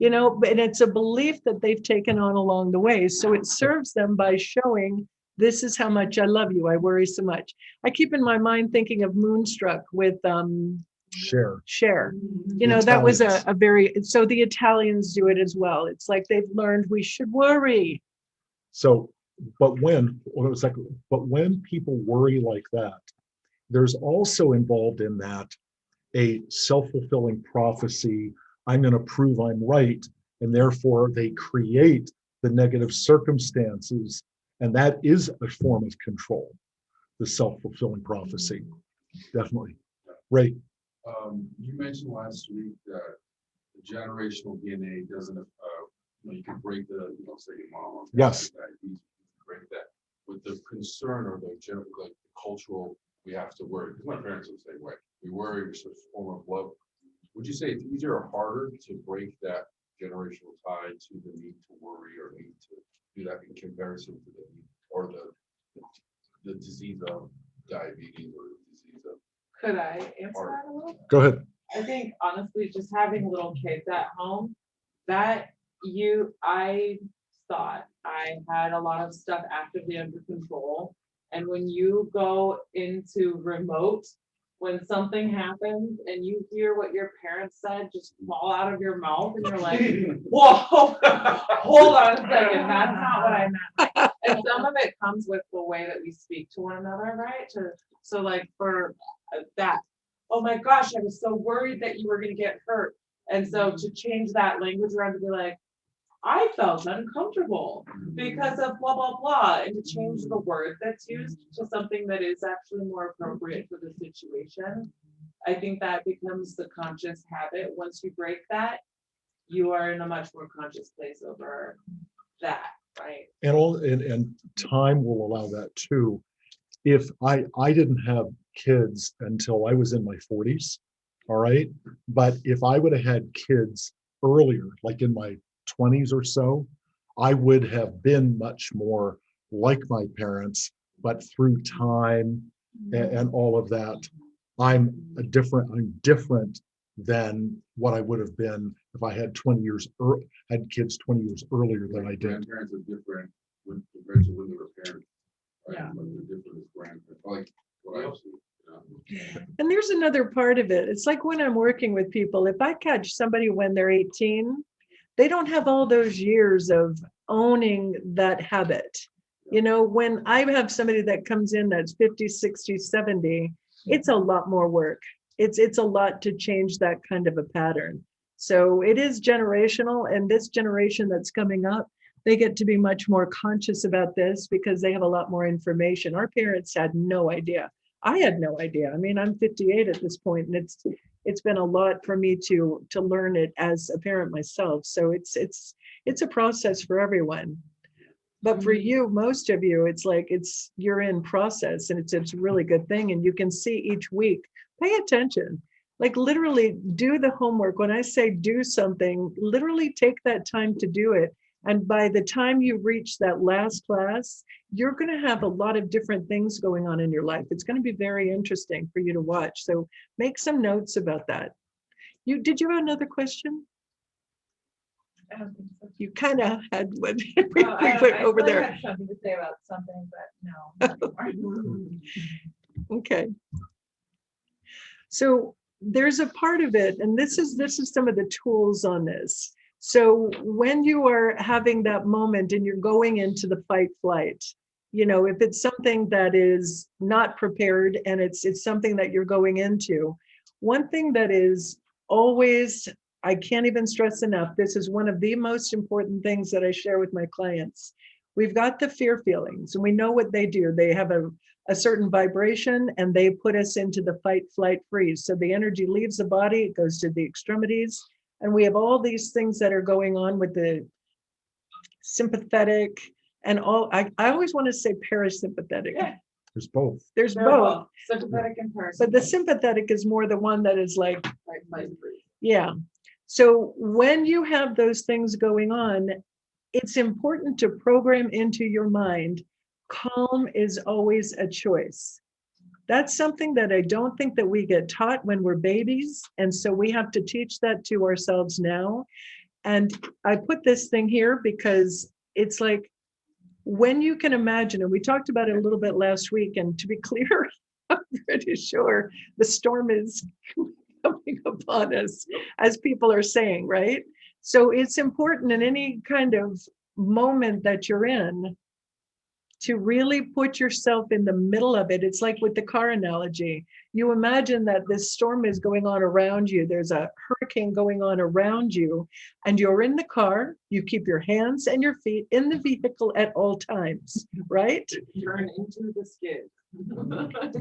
And it's a belief that they've taken on along the way. So it serves them by showing, this is how much I love you. I worry so much. I keep in my mind thinking of Moonstruck with Cher. That was a very, so the Italians do it as well. It's like they've learned we should worry. So, but when people worry like that, there's also involved in that a self-fulfilling prophecy. I'm going to prove I'm right. And therefore they create the negative circumstances. And that is a form of control, the self-fulfilling prophecy. Definitely. Right. You mentioned last week that the generational DNA doesn't, you can break the, say your mom. Yes. You break that with the concern or the cultural, we have to worry. Because my parents would say, "Wait, we worry, it's a form of love." Would you say it's easier or harder to break that generational tie to the need to worry or need to do that in comparison to the need or the disease of diabetes or the disease of Could I answer that a little? Go ahead. I think honestly, just having little kids at home, I thought I had a lot of stuff actively under control. And when you go into remote, when something happens and you hear what your parents said just fall out of your mouth and you're like, whoa, hold on a second, that's not what I meant. And some of it comes with the way that we speak to one another, right? So like for that, oh my gosh, I was so worried that you were gonna get hurt. And so to change that language around to be like, I felt uncomfortable because of blah, blah, blah, and to change the word that's used to something that is actually more appropriate for the situation. I think that becomes the conscious habit. Once you break that, you are in a much more conscious place over that, right? And time will allow that too. If I didn't have kids until I was in my 40s, all right? But if I would have had kids earlier, like in my 20s or so, I would have been much more like my parents, but through time and all of that, I'm different than what I would have been if I had had kids 20 years earlier than I did. Grandparents are different compared to when they were parents. Right? Yeah. Like they're different as grandparents. Like what I see. And there's another part of it. It's like when I'm working with people, if I catch somebody when they're 18, they don't have all those years of owning that habit. You know, when I have somebody that comes in that's 50, 60, 70, it's a lot more work. It's a lot to change that kind of a pattern. So it is generational, and this generation that's coming up, they get to be much more conscious about this because they have a lot more information. Our parents had no idea. I had no idea. I mean, I'm 58 at this point, and it's been a lot for me to learn it as a parent myself. So it's a process for everyone. But for you, most of you, it's like you're in process, and it's a really good thing. And you can see each week, pay attention, like literally do the homework. When I say do something, literally take that time to do it. And by the time you reach that last class, you're going to have a lot of different things going on in your life. It's going to be very interesting for you to watch. So make some notes about that. Did you have another question? I don't think so. You kind of had one I over still there. had something to say about something, but no. not anymore. Okay. So there's a part of it, and this is some of the tools on this. So when you are having that moment and you're going into the fight flight, you know, if it's something that is not prepared and it's something that you're going into, one thing that is always, I can't even stress enough, this is one of the most important things that I share with my clients. We've got the fear feelings, and we know what they do. They have a certain vibration, and they put us into the fight, flight, freeze. So the energy leaves the body, it goes to the extremities. And we have all these things that are going on with the sympathetic and all. I always want to say parasympathetic. Yeah. There's both. There's They're both. sympathetic and But the parasympathetic. sympathetic is more the one that is like, Like, yeah. So when you have those things going on, it's important to program into your mind, calm is always a choice. That's something that I don't think that we get taught when we're babies. And so we have to teach that to ourselves now. And I put this thing here because it's like, when you can imagine, and we talked about it a little bit last week, and to be clear, I'm pretty sure the storm is coming upon us, as people are saying, right? So it's important in any kind of moment that you're in to really put yourself in the middle of it. It's like with the car analogy. You imagine that this storm is going on around you. There's a hurricane going on around you, and you're in the car. You keep your hands and your feet in the vehicle at all times, right? turn into the skid.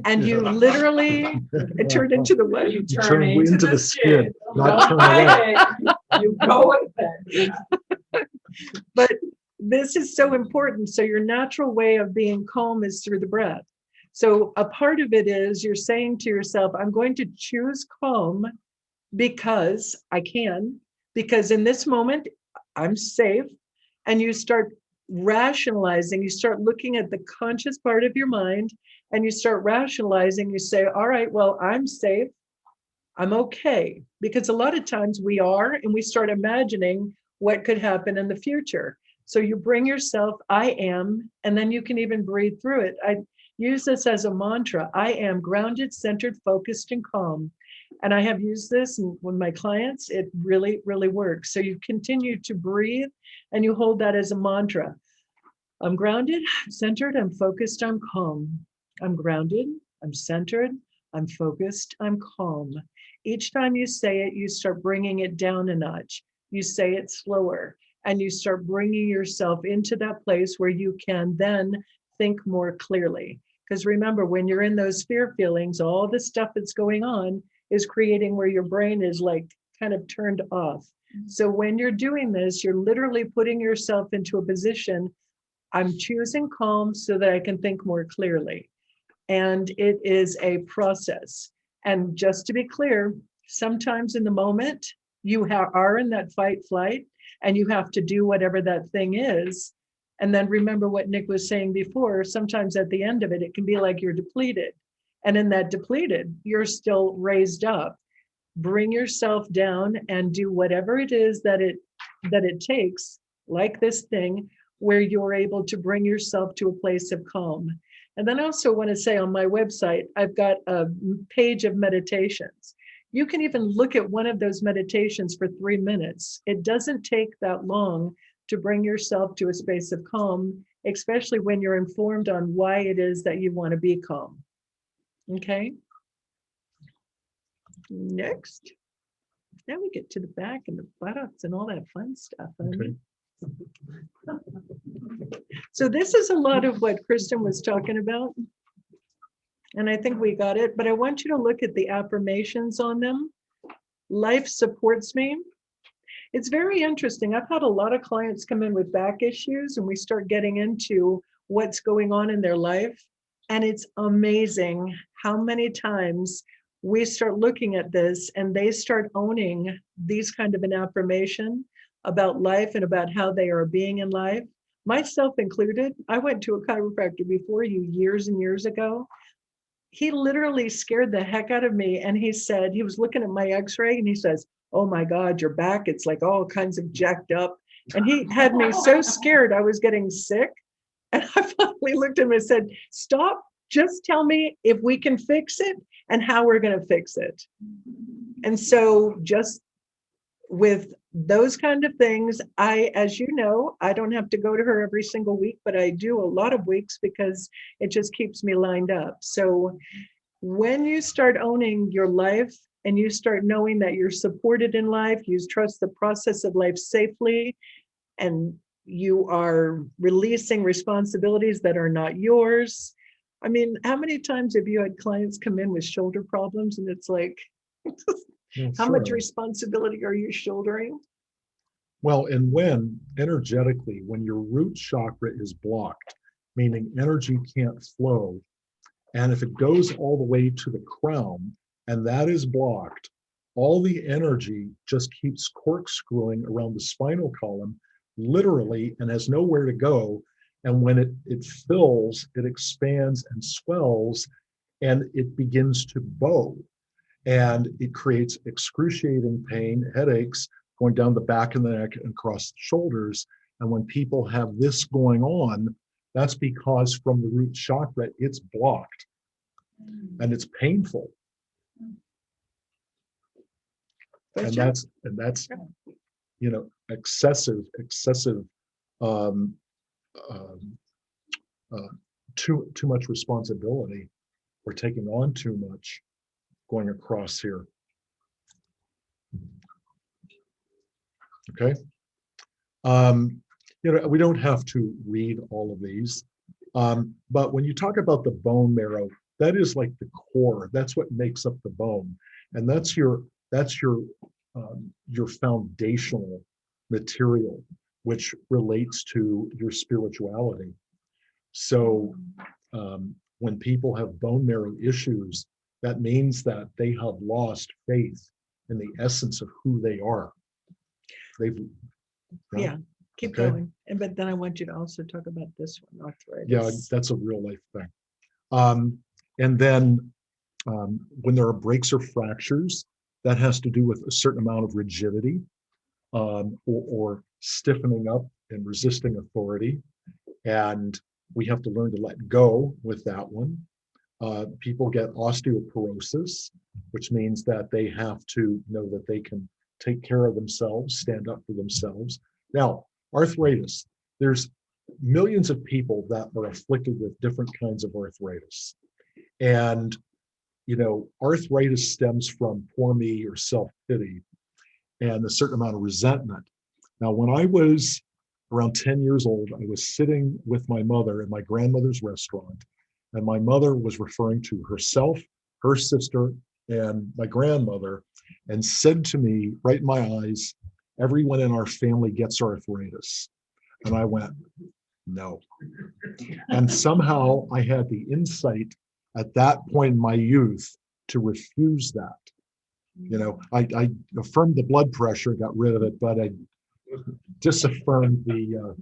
And you literally turn into the what? You Turn into the skid, not Don't turn fight away. it. You go with it. But this is so important. So your natural way of being calm is through the breath. So a part of it is you're saying to yourself, I'm going to choose calm because I can, because in this moment I'm safe. And you start rationalizing, you start looking at the conscious part of your mind and you start rationalizing, you say, all right, well, I'm safe. I'm okay. Because a lot of times we are, and we start imagining what could happen in the future. So you bring yourself, I am, and then you can even breathe through it. I use this as a mantra. I am grounded, centered, focused, and calm. And I have used this with my clients. It really, really works. So you continue to breathe and you hold that as a mantra. I'm grounded, centered, I'm focused, I'm calm. I'm grounded, I'm centered, I'm focused, I'm calm. Each time you say it, you start bringing it down a notch. You say it slower, and you start bringing yourself into that place where you can then think more clearly. Because remember, when you're in those fear feelings, all the stuff that's going on is creating where your brain is like kind of turned off. So when you're doing this, you're literally putting yourself into a position. I'm choosing calm so that I can think more clearly. And it is a process. And just to be clear, sometimes in the moment, you are in that fight flight and you have to do whatever that thing is. And then remember what Nick was saying before, sometimes at the end of it, it can be like you're depleted. And in that depleted, you're still raised up. Bring yourself down and do whatever it is that it takes, like this thing, where you're able to bring yourself to a place of calm. And then I also want to say on my website, I've got a page of meditations. You can even look at one of those meditations for 3 minutes. It doesn't take that long to bring yourself to a space of calm, especially when you're informed on why it is that you want to be calm. Okay. Next. Now we get to the back and the buttocks and all that fun stuff. Okay. So this is a lot of what Kristen was talking about. And I think we got it, but I want you to look at the affirmations on them. Life supports me. It's very interesting. I've had a lot of clients come in with back issues and we start getting into what's going on in their life. And it's amazing how many times we start looking at this and they start owning these kind of an affirmation about life and about how they are being in life. Myself included. I went to a chiropractor before you years and years ago. He literally scared the heck out of me. And he said, he was looking at my x-ray and he says, oh my God, your back, it's like all kinds of jacked up. And he had me so scared I was getting sick. And I finally looked at him and said, stop, just tell me if we can fix it and how we're going to fix it. And so just with those kind of things, as you know, I don't have to go to her every single week, but I do a lot of weeks because it just keeps me lined up. So when you start owning your life and you start knowing that you're supported in life, you trust the process of life safely, and you are releasing responsibilities that are not yours. I mean, how many times have you had clients come in with shoulder problems and it's like, how much responsibility are you shouldering? Well, and when energetically, when your root chakra is blocked, meaning energy can't flow, and if it goes all the way to the crown and that is blocked, all the energy just keeps corkscrewing around the spinal column, literally, and has nowhere to go. And when it fills, it expands and swells, and it begins to bow. And it creates excruciating pain, headaches, going down the back of the neck and across the shoulders. And when people have this going on, that's because from the root chakra, it's blocked and it's painful. And that's excessive too much responsibility. We're taking on too much going across here. Okay. We don't have to read all of these, but when you talk about the bone marrow, that is like the core. That's what makes up the bone, and that's your foundational material, which relates to your spirituality. So when people have bone marrow issues, that means that they have lost faith in the essence of who they are. Keep Okay. going. But then I want you to also talk about this one, arthritis. Yeah, that's a real life thing. And then when there are breaks or fractures, that has to do with a certain amount of rigidity, or stiffening up and resisting authority. And we have to learn to let go with that one. People get osteoporosis, which means that they have to know that they can take care of themselves, stand up for themselves. Now, arthritis, there's millions of people that are afflicted with different kinds of arthritis. And, arthritis stems from poor me or self-pity and a certain amount of resentment. Now, when I was around 10 years old, I was sitting with my mother in my grandmother's restaurant, and my mother was referring to herself, her sister, and my grandmother, and said to me right in my eyes, "Everyone in our family gets arthritis." And I went, "No." And somehow I had the insight at that point in my youth to refuse that. I affirmed the blood pressure, got rid of it, but I disaffirmed the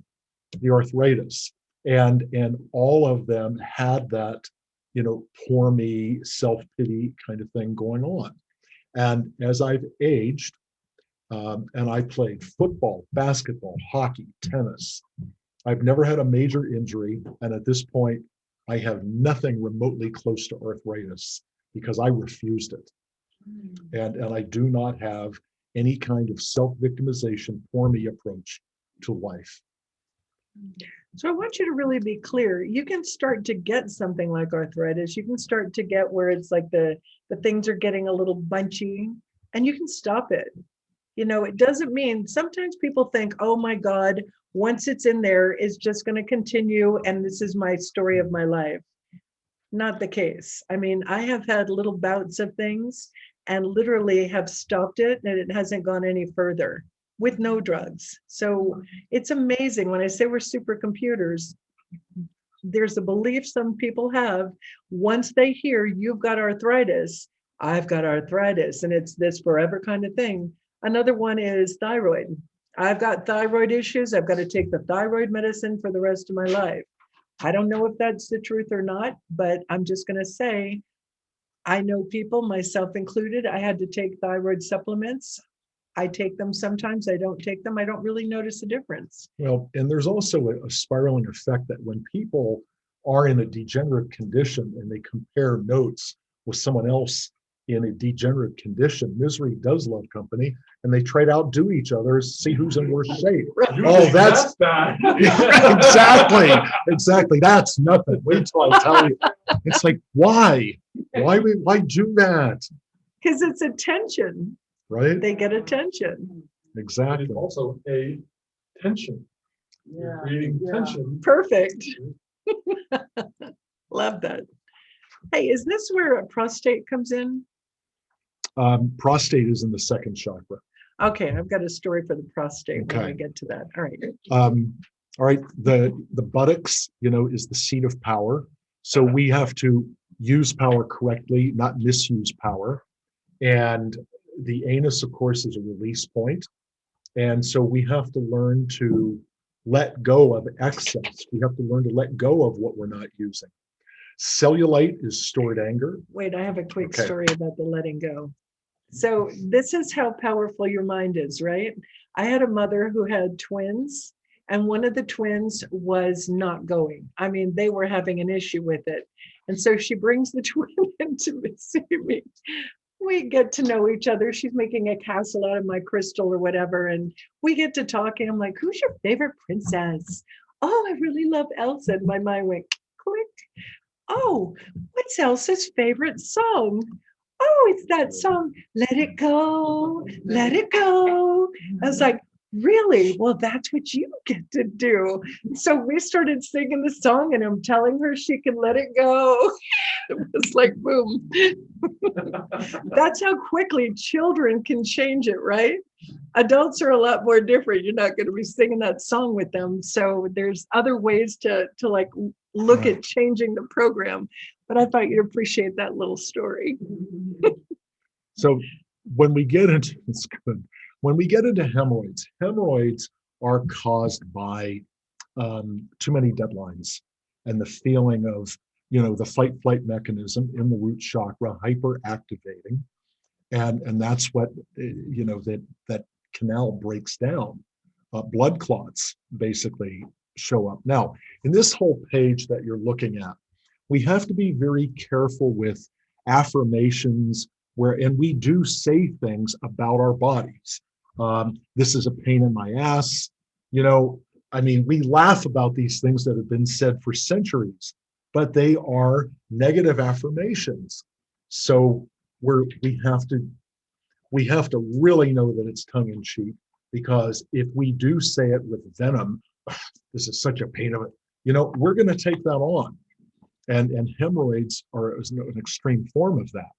arthritis. And all of them had that, poor me, self-pity kind of thing going on. And as I've aged, and I played football, basketball, hockey, tennis, I've never had a major injury. And at this point, I have nothing remotely close to arthritis because I refused it. And I do not have any kind of self-victimization, poor me approach to life. So I want you to really be clear. You can start to get something like arthritis. You can start to get where it's like the things are getting a little bunchy, and you can stop it. It doesn't mean, sometimes people think, oh my God, once it's in there, it's just going to continue. And this is my story of my life. Not the case. I mean, I have had little bouts of things and literally have stopped it, and it hasn't gone any further with no drugs. So it's amazing when I say we're supercomputers. There's a belief some people have. Once they hear you've got arthritis, I've got arthritis, and it's this forever kind of thing. Another one is thyroid. I've got thyroid issues. I've got to take the thyroid medicine for the rest of my life. I don't know if that's the truth or not, but I'm just going to say, I know people, myself included, I had to take thyroid supplements. I take them sometimes, I don't take them. I don't really notice a difference. Well, and there's also a spiraling effect that when people are in a degenerative condition and they compare notes with someone else in a degenerative condition, misery does love company, and they try to outdo each other, see who's in worse shape. Oh, that's bad. exactly. That's nothing. Wait till I tell you. It's like, why do that? Because it's attention. Right? They get attention. Exactly. And also a tension. You're creating tension. Perfect. Love that. Hey, is this where a prostate comes in? Prostate is in the second chakra. Okay, I've got a story for the prostate when Okay. I get to that. All right. All right. The buttocks, is the seat of power. So we have to use power correctly, not misuse power. And the anus, of course, is a release point. And so we have to learn to let go of excess. We have to learn to let go of what we're not using. Cellulite is stored anger. Wait, I have a quick Okay. story about the letting go. So this is how powerful your mind is, right? I had a mother who had twins, and one of the twins was not going. I mean, they were having an issue with it. And so she brings the twin in to see me. We get to know each other. She's making a castle out of my crystal or whatever. And we get to talking. I'm like, who's your favorite princess? Oh, I really love Elsa. And my mind went click. Oh, what's Elsa's favorite song? Oh, it's that song, Let It Go, Let It Go. I was like, really? Well, that's what you get to do. So we started singing the song, and I'm telling her she can let it go. It was like, boom. That's how quickly children can change it, right? Adults are a lot more different. You're not going to be singing that song with them. So there's other ways to like look at changing the program. But I thought you'd appreciate that little story. So when we get into, it's good. When we get into hemorrhoids are caused by too many deadlines and the feeling of, the fight flight mechanism in the root chakra hyperactivating. And that's what, that canal breaks down. Blood clots basically show up. Now, in this whole page that you're looking at, we have to be very careful with affirmations and we do say things about our bodies. This is a pain in my ass. We laugh about these things that have been said for centuries, but they are negative affirmations. So we have to really know that it's tongue in cheek, because if we do say it with venom, this is such a pain of it, we're going to take that on. And hemorrhoids are an extreme form of that.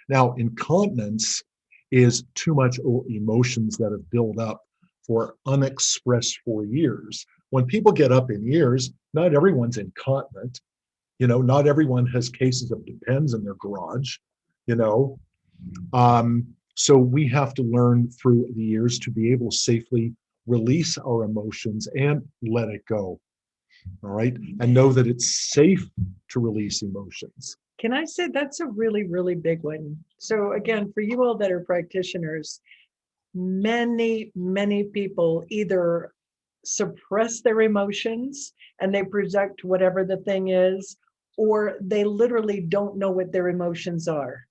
Now, incontinence is too much emotions that have built up for unexpressed for years. When people get up in years, not everyone's incontinent. Not everyone has cases of Depends in their garage. So we have to learn through the years to be able to safely release our emotions and let it go. All right. And know that it's safe to release emotions. Can I say that's a really, really big one? So again, for you all that are practitioners, many, many people either suppress their emotions and they project whatever the thing is, or they literally don't know what their emotions are.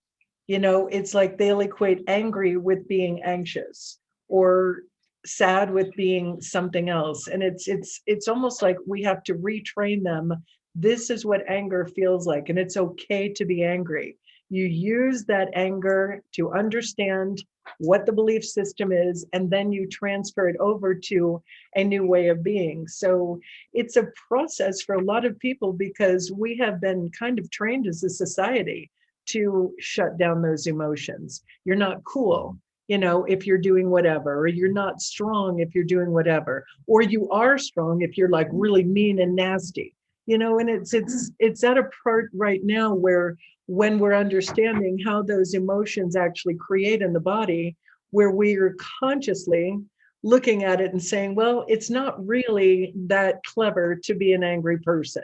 It's like they'll equate angry with being anxious, or sad with being something else. And it's almost like we have to retrain them. This is what anger feels like, and it's okay to be angry. You use that anger to understand what the belief system is, and then you transfer it over to a new way of being. So it's a process for a lot of people, because we have been kind of trained as a society to shut down those emotions. You're not cool, if you're doing whatever, or you're not strong if you're doing whatever, or you are strong if you're like really mean and nasty, and it's at a part right now where, when we're understanding how those emotions actually create in the body, where we are consciously looking at it and saying, well, it's not really that clever to be an angry person,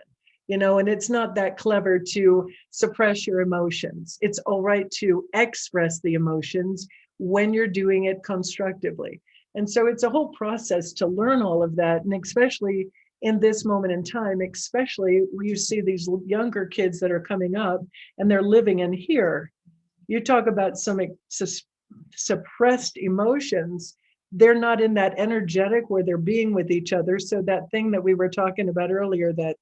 and it's not that clever to suppress your emotions. It's all right to express the emotions when you're doing it constructively. And so it's a whole process to learn all of that. And especially in this moment in time, especially when you see these younger kids that are coming up and they're living in here, you talk about some suppressed emotions. They're not in that energetic where they're being with each other. So that thing that we were talking about earlier, that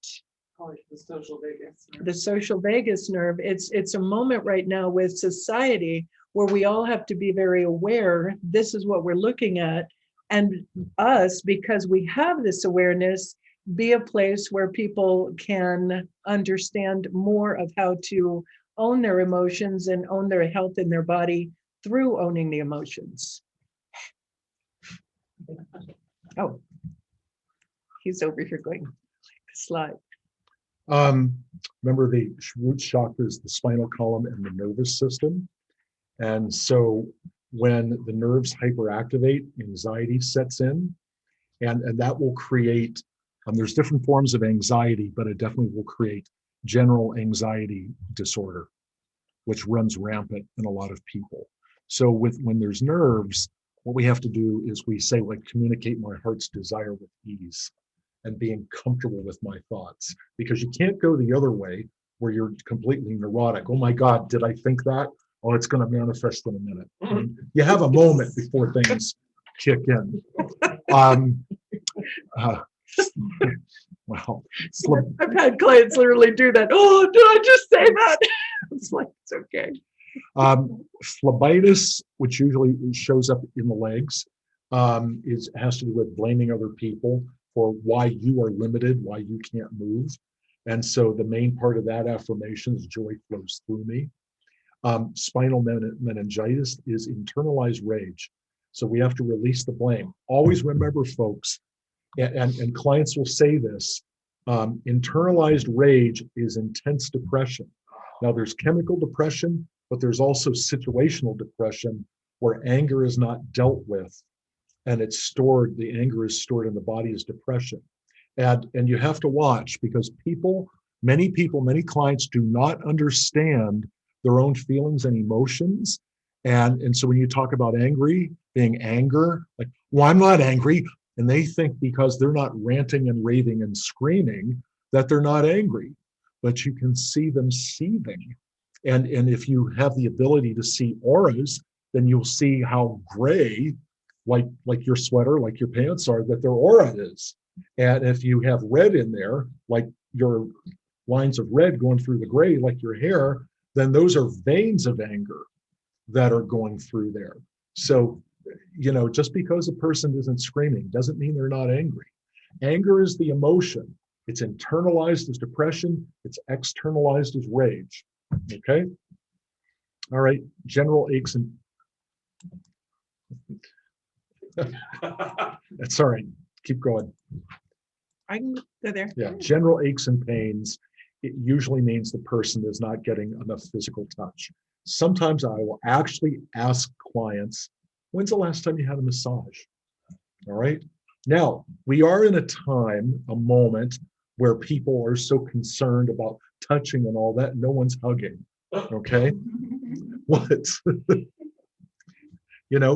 The social vagus nerve. the social vagus nerve, it's a moment right now with society where we all have to be very aware. This is what we're looking at, and us, because we have this awareness, be a place where people can understand more of how to own their emotions and own their health in their body through owning the emotions. Oh, he's over here going slide. Remember, the root chakra is the spinal column and the nervous system. And so when the nerves hyperactivate, anxiety sets in, and that will create, there's different forms of anxiety, but it definitely will create general anxiety disorder, which runs rampant in a lot of people. So when there's nerves, what we have to do is we say, like, communicate my heart's desire with ease and being comfortable with my thoughts, because you can't go the other way where you're completely neurotic. Oh my God, did I think that? Oh, it's going to manifest in a minute. You have a moment before things kick in. Well, I've had clients literally do that. Oh, did I just say that? It's like, it's okay. phlebitis, which usually shows up in the legs, has to do with blaming other people for why you are limited, why you can't move. And so the main part of that affirmation is joy flows through me. Spinal meningitis is internalized rage. So we have to release the blame. Always remember, folks, and clients will say this, internalized rage is intense depression. Now, there's chemical depression, but there's also situational depression where anger is not dealt with and it's stored, the anger is stored in the body as depression. And you have to watch, because many clients do not understand their own feelings and emotions. And so when you talk about being anger, like, well, I'm not angry. And they think because they're not ranting and raving and screaming that they're not angry, but you can see them seething. And if you have the ability to see auras, then you'll see how gray, like your sweater, like your pants are, that their aura is. And if you have red in there, like your lines of red going through the gray, like your hair, then those are veins of anger that are going through there. So, just because a person isn't screaming doesn't mean they're not angry. Anger is the emotion. It's internalized as depression. It's externalized as rage. Okay? All right. General aches and... That's all right. Keep going. I can go there. Yeah. General aches and pains, it usually means the person is not getting enough physical touch. Sometimes I will actually ask clients, when's the last time you had a massage? All right. Now, we are in a moment where people are so concerned about touching and all that, no one's hugging. Okay. What?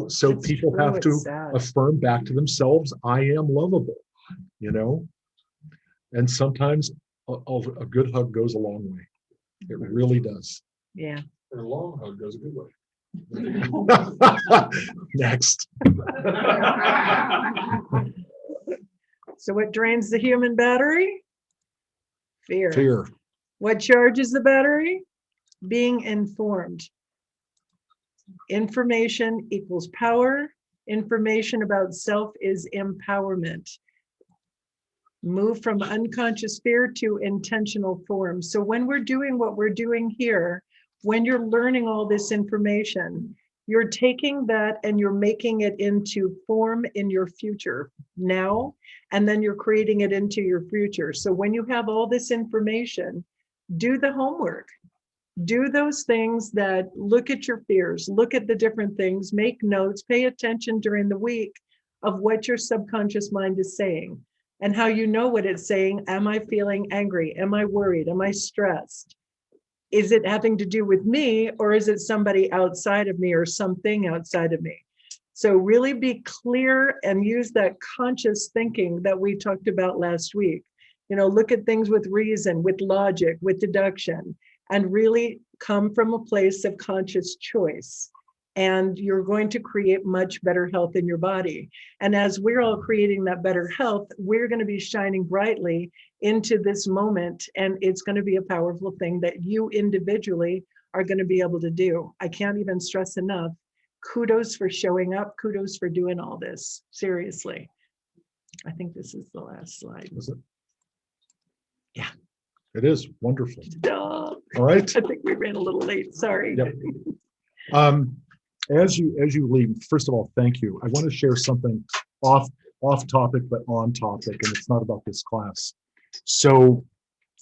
So It's people true, have it's to sad. affirm back to themselves, I am lovable, and sometimes a good hug goes a long way. It really does. Yeah. And a long hug goes a good way. Next. So what drains the human battery? Fear. Fear. What charges the battery? Being informed. Information equals power. Information about self is empowerment. Move from unconscious fear to intentional form. So when we're doing what we're doing here, when you're learning all this information, you're taking that and you're making it into form in your future now, and then you're creating it into your future. So when you have all this information, do the homework. Do those things that look at your fears, look at the different things, make notes, pay attention during the week of what your subconscious mind is saying and how you know what it's saying. Am I feeling angry? Am I worried? Am I stressed? Is it having to do with me, or is it somebody outside of me or something outside of me? So really be clear and use that conscious thinking that we talked about last week. Look at things with reason, with logic, with deduction, and really come from a place of conscious choice. And you're going to create much better health in your body. And as we're all creating that better health, we're going to be shining brightly into this moment. And it's going to be a powerful thing that you individually are going to be able to do. I can't even stress enough. Kudos for showing up. Kudos for doing all this. Seriously. I think this is the last slide. Is it? Yeah. It is wonderful. Duh. All right. I think we ran a little late. Sorry. Yep. As you leave, first of all, thank you. I want to share something off topic, but on topic, and it's not about this class. So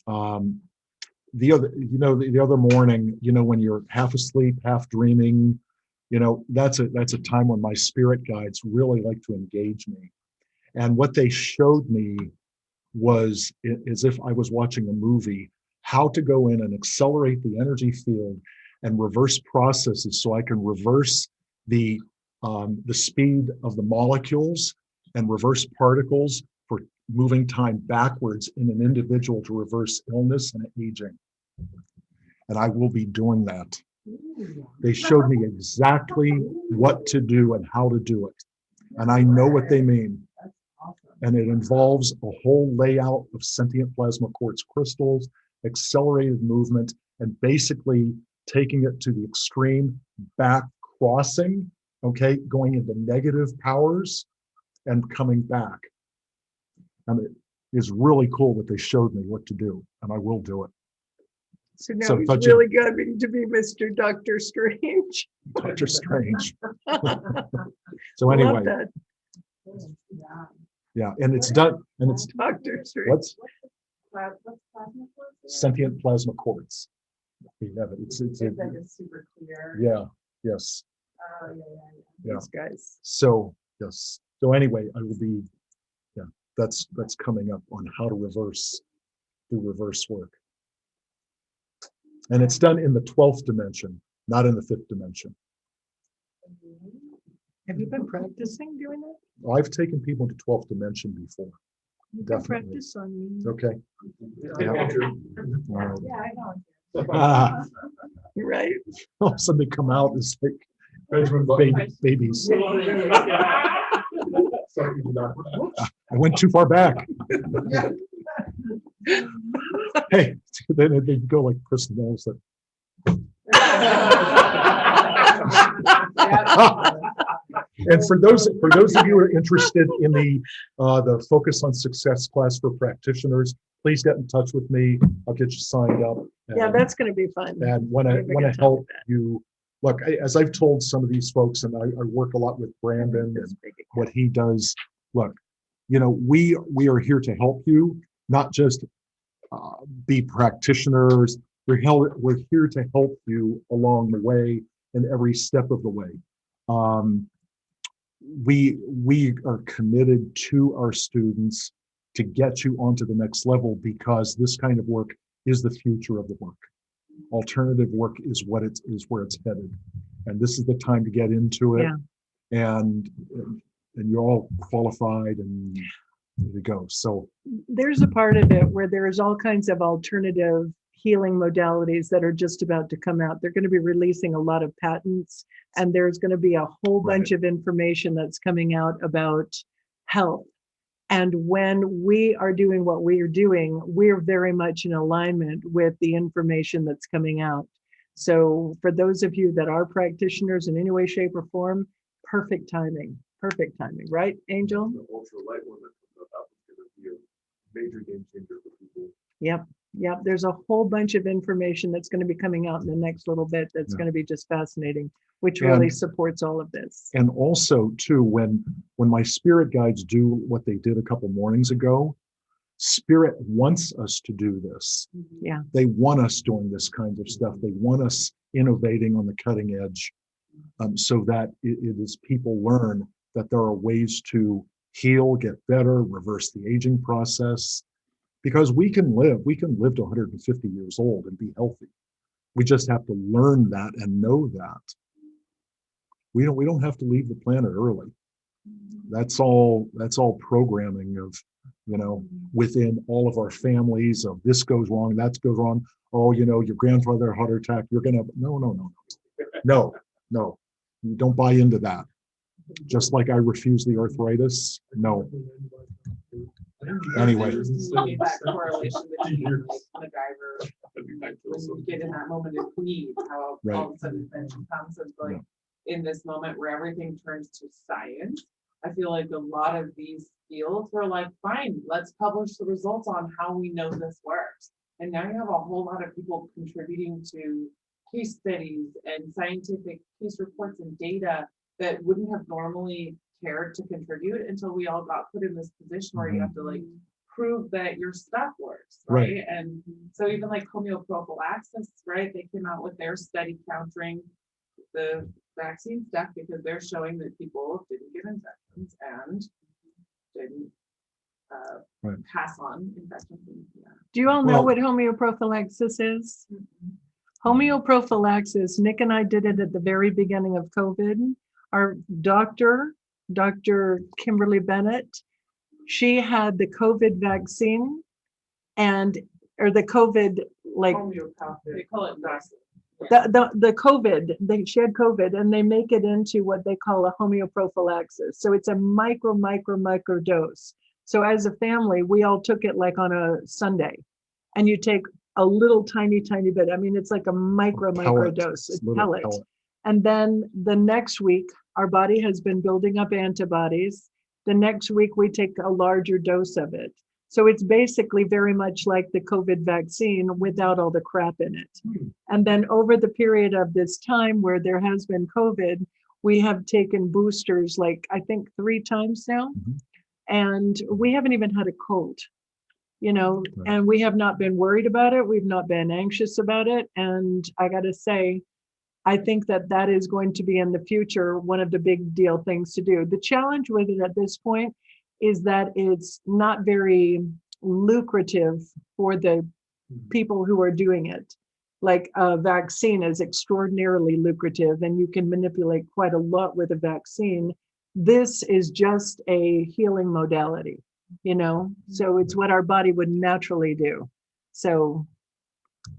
the other morning, when you're half asleep, half dreaming, that's a time when my spirit guides really like to engage me. And what they showed me was, as if I was watching a movie, how to go in and accelerate the energy field and reverse processes, so I can reverse the speed of the molecules and reverse particles for moving time backwards in an individual to reverse illness and aging. And I will be doing that. They showed me exactly what to do and how to do it. And I know what they mean. And it involves a whole layout of sentient plasma quartz crystals, accelerated movement, and basically taking it to the extreme, back crossing, okay, going into negative powers and coming back. And it is really cool what they showed me what to do, and I will do it. So now So, he's but you- really going to be Mr. Dr. Strange. Dr. Strange. So Love anyway, that. yeah, and it's done, and it's Dr. Strange. what's sentient plasma quartz. We have it. It's super clear. yeah, yes. Oh, yeah. Yeah. These guys. So yes, So anyway, I will be, yeah, that's coming up on how to do reverse work. And it's done in the 12th dimension, not in the 5th dimension. Have you been practicing doing that? I've taken people to 12th dimension before. You can Definitely. practice on me. Okay. Yeah. All right. Yeah, I know. Ah, Right. all of a sudden they come out as like Benjamin Button. babies. Sorry, you not. I went too far back. Hey, then they go like Chris Knowles. And for those of you who are interested in the Focus on Success class for practitioners, please get in touch with me. I'll get you signed up. Yeah, that's going to be fun. And want Maybe we to can talk help about that. you. Look, as I've told some of these folks, and I work a lot with Brandon and what he does. Look, we are here to help you, not just be practitioners. We're here to help you along the way and every step of the way. We are committed to our students to get you onto the next level, because this kind of work is the future of the work. Alternative work is where it's headed, and this is the time to get into it. Yeah. And you're all qualified and ready to go. So There's a part of it where there's all kinds of alternative healing modalities that are just about to come out. They're going to be releasing a lot of patents, and there's going to be a whole bunch of information that's coming out about health. And when we are doing what we are doing, we're very much in alignment with the information that's coming out. So for those of you that are practitioners in any way, shape, or form, perfect timing, right, Angel? The ultralight one that comes up is going to be a major game changer for people. Yep. There's a whole bunch of information that's going to be coming out in the next little bit that's Yeah. going to be just fascinating, which really And- supports all of this. And also too, when my spirit guides do what they did a couple mornings ago, spirit wants us to do this. Yeah. They want us doing this kind of stuff. They want us innovating on the cutting edge, so that it is people learn that there are ways to heal, get better, reverse the aging process, because we can live to 150 years old and be healthy. We just have to learn that and know that. We don't have to leave the planet early. That's all programming of, within all of our families of this goes wrong, that goes wrong. Oh, your grandfather had a heart attack. You're gonna no. You don't buy into that. Just like I refuse the arthritis. No. Anyway. Maybe that correlation between MacGyver, when you get in that moment of need, how Right. all of a sudden invention comes, and like in this moment where everything turns to science. I feel like a lot of these fields were like, fine, let's publish the results on how we know this works. And now you have a whole lot of people contributing to case studies and scientific case reports and data that wouldn't have normally cared to contribute until we all got put in this position where you have to like prove that your stuff works, right? And so even like homeoprophylaxis, right? They came out with their study countering the vaccine stuff because they're showing that people didn't get infections and didn't pass on infections. Do you all know Well- what homeoprophylaxis is? Homeoprophylaxis, Nick and I did it at the very beginning of COVID. Our Dr. Kimberly Bennett, she had the COVID vaccine or the COVID, like Homeopathic, they call it vaccine. the COVID, she had COVID, and they make it into what they call a homeoprophylaxis. So it's a micro dose. So as a family, we all took it like on a Sunday, and you take a little tiny bit. I mean, it's like a micro dose, a pellet. And then the next week, our body has been building up antibodies. The next week, we take a larger dose of it. So it's basically very much like the COVID vaccine without all the crap in it. And then over the period of this time where there has been COVID, we have taken boosters, like I think 3 times now. And we haven't even had a cold, and we have not been worried about it. We've not been anxious about it. And I got to say, I think that that is going to be in the future one of the big deal things to do. The challenge with it at this point is that it's not very lucrative for the people who are doing it. Like a vaccine is extraordinarily lucrative and you can manipulate quite a lot with a vaccine. This is just a healing modality, so it's what our body would naturally do. So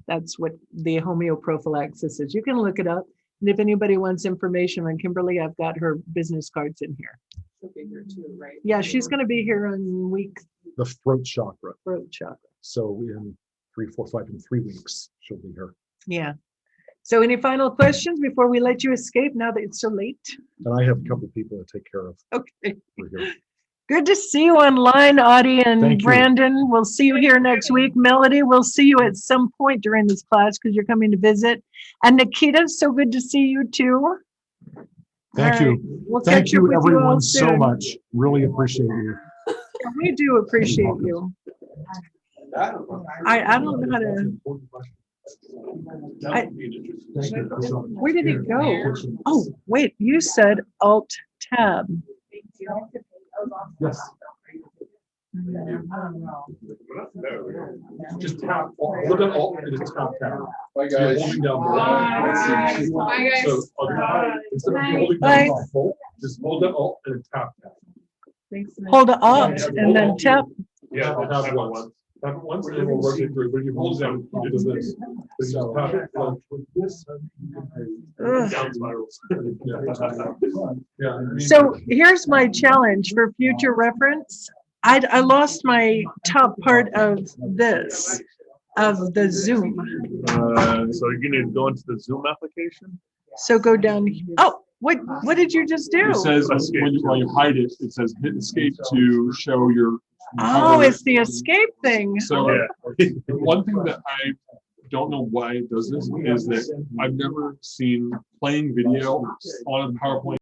that's what the homeoprophylaxis is. You can look it up. And if anybody wants information on Kimberly, I've got her business cards in here. She'll be here too, right? Yeah, she's going to be here in The throat chakra. throat chakra. So in 3, 4, 5, in 3 weeks, she'll be here. Yeah. So any final questions before we let you escape now that it's so late? And I have a couple of people to take care of. Okay. We're here. Good to see you online, Audie and Thank you. Brandon. We'll see you here next week. Melody, we'll see you at some point during this class because you're coming to visit. And Nikita, so good to see you too. Thank All you. right. We'll Thank catch up you, with all everyone, so soon. much. Really appreciate you. Yeah, we do appreciate you. I don't know how to. Where did it go? Oh, wait, you said Alt Tab. Yes. Just tap, look at all, and just tap down. Bye, So you're guys. holding down the Bye. line. Bye, guys. So, instead of holding Bye. down the Alt, just hold that Alt and then tap down. Hold the Alt and then tap. Yeah, I'll have one. Tap it once and then we'll rotate through, but if you hold it down, it does this. But you just tap it, Ugh. down spirals. Yeah. So here's my challenge for future reference. I lost my top part of this, of the Zoom. So you're gonna go into the Zoom application? So go down. Oh, what did you just do? It says while you hide it, it says hit escape to show your. Oh, it's the escape thing. So one thing that I don't know why it does this is that I've never seen playing video on a PowerPoint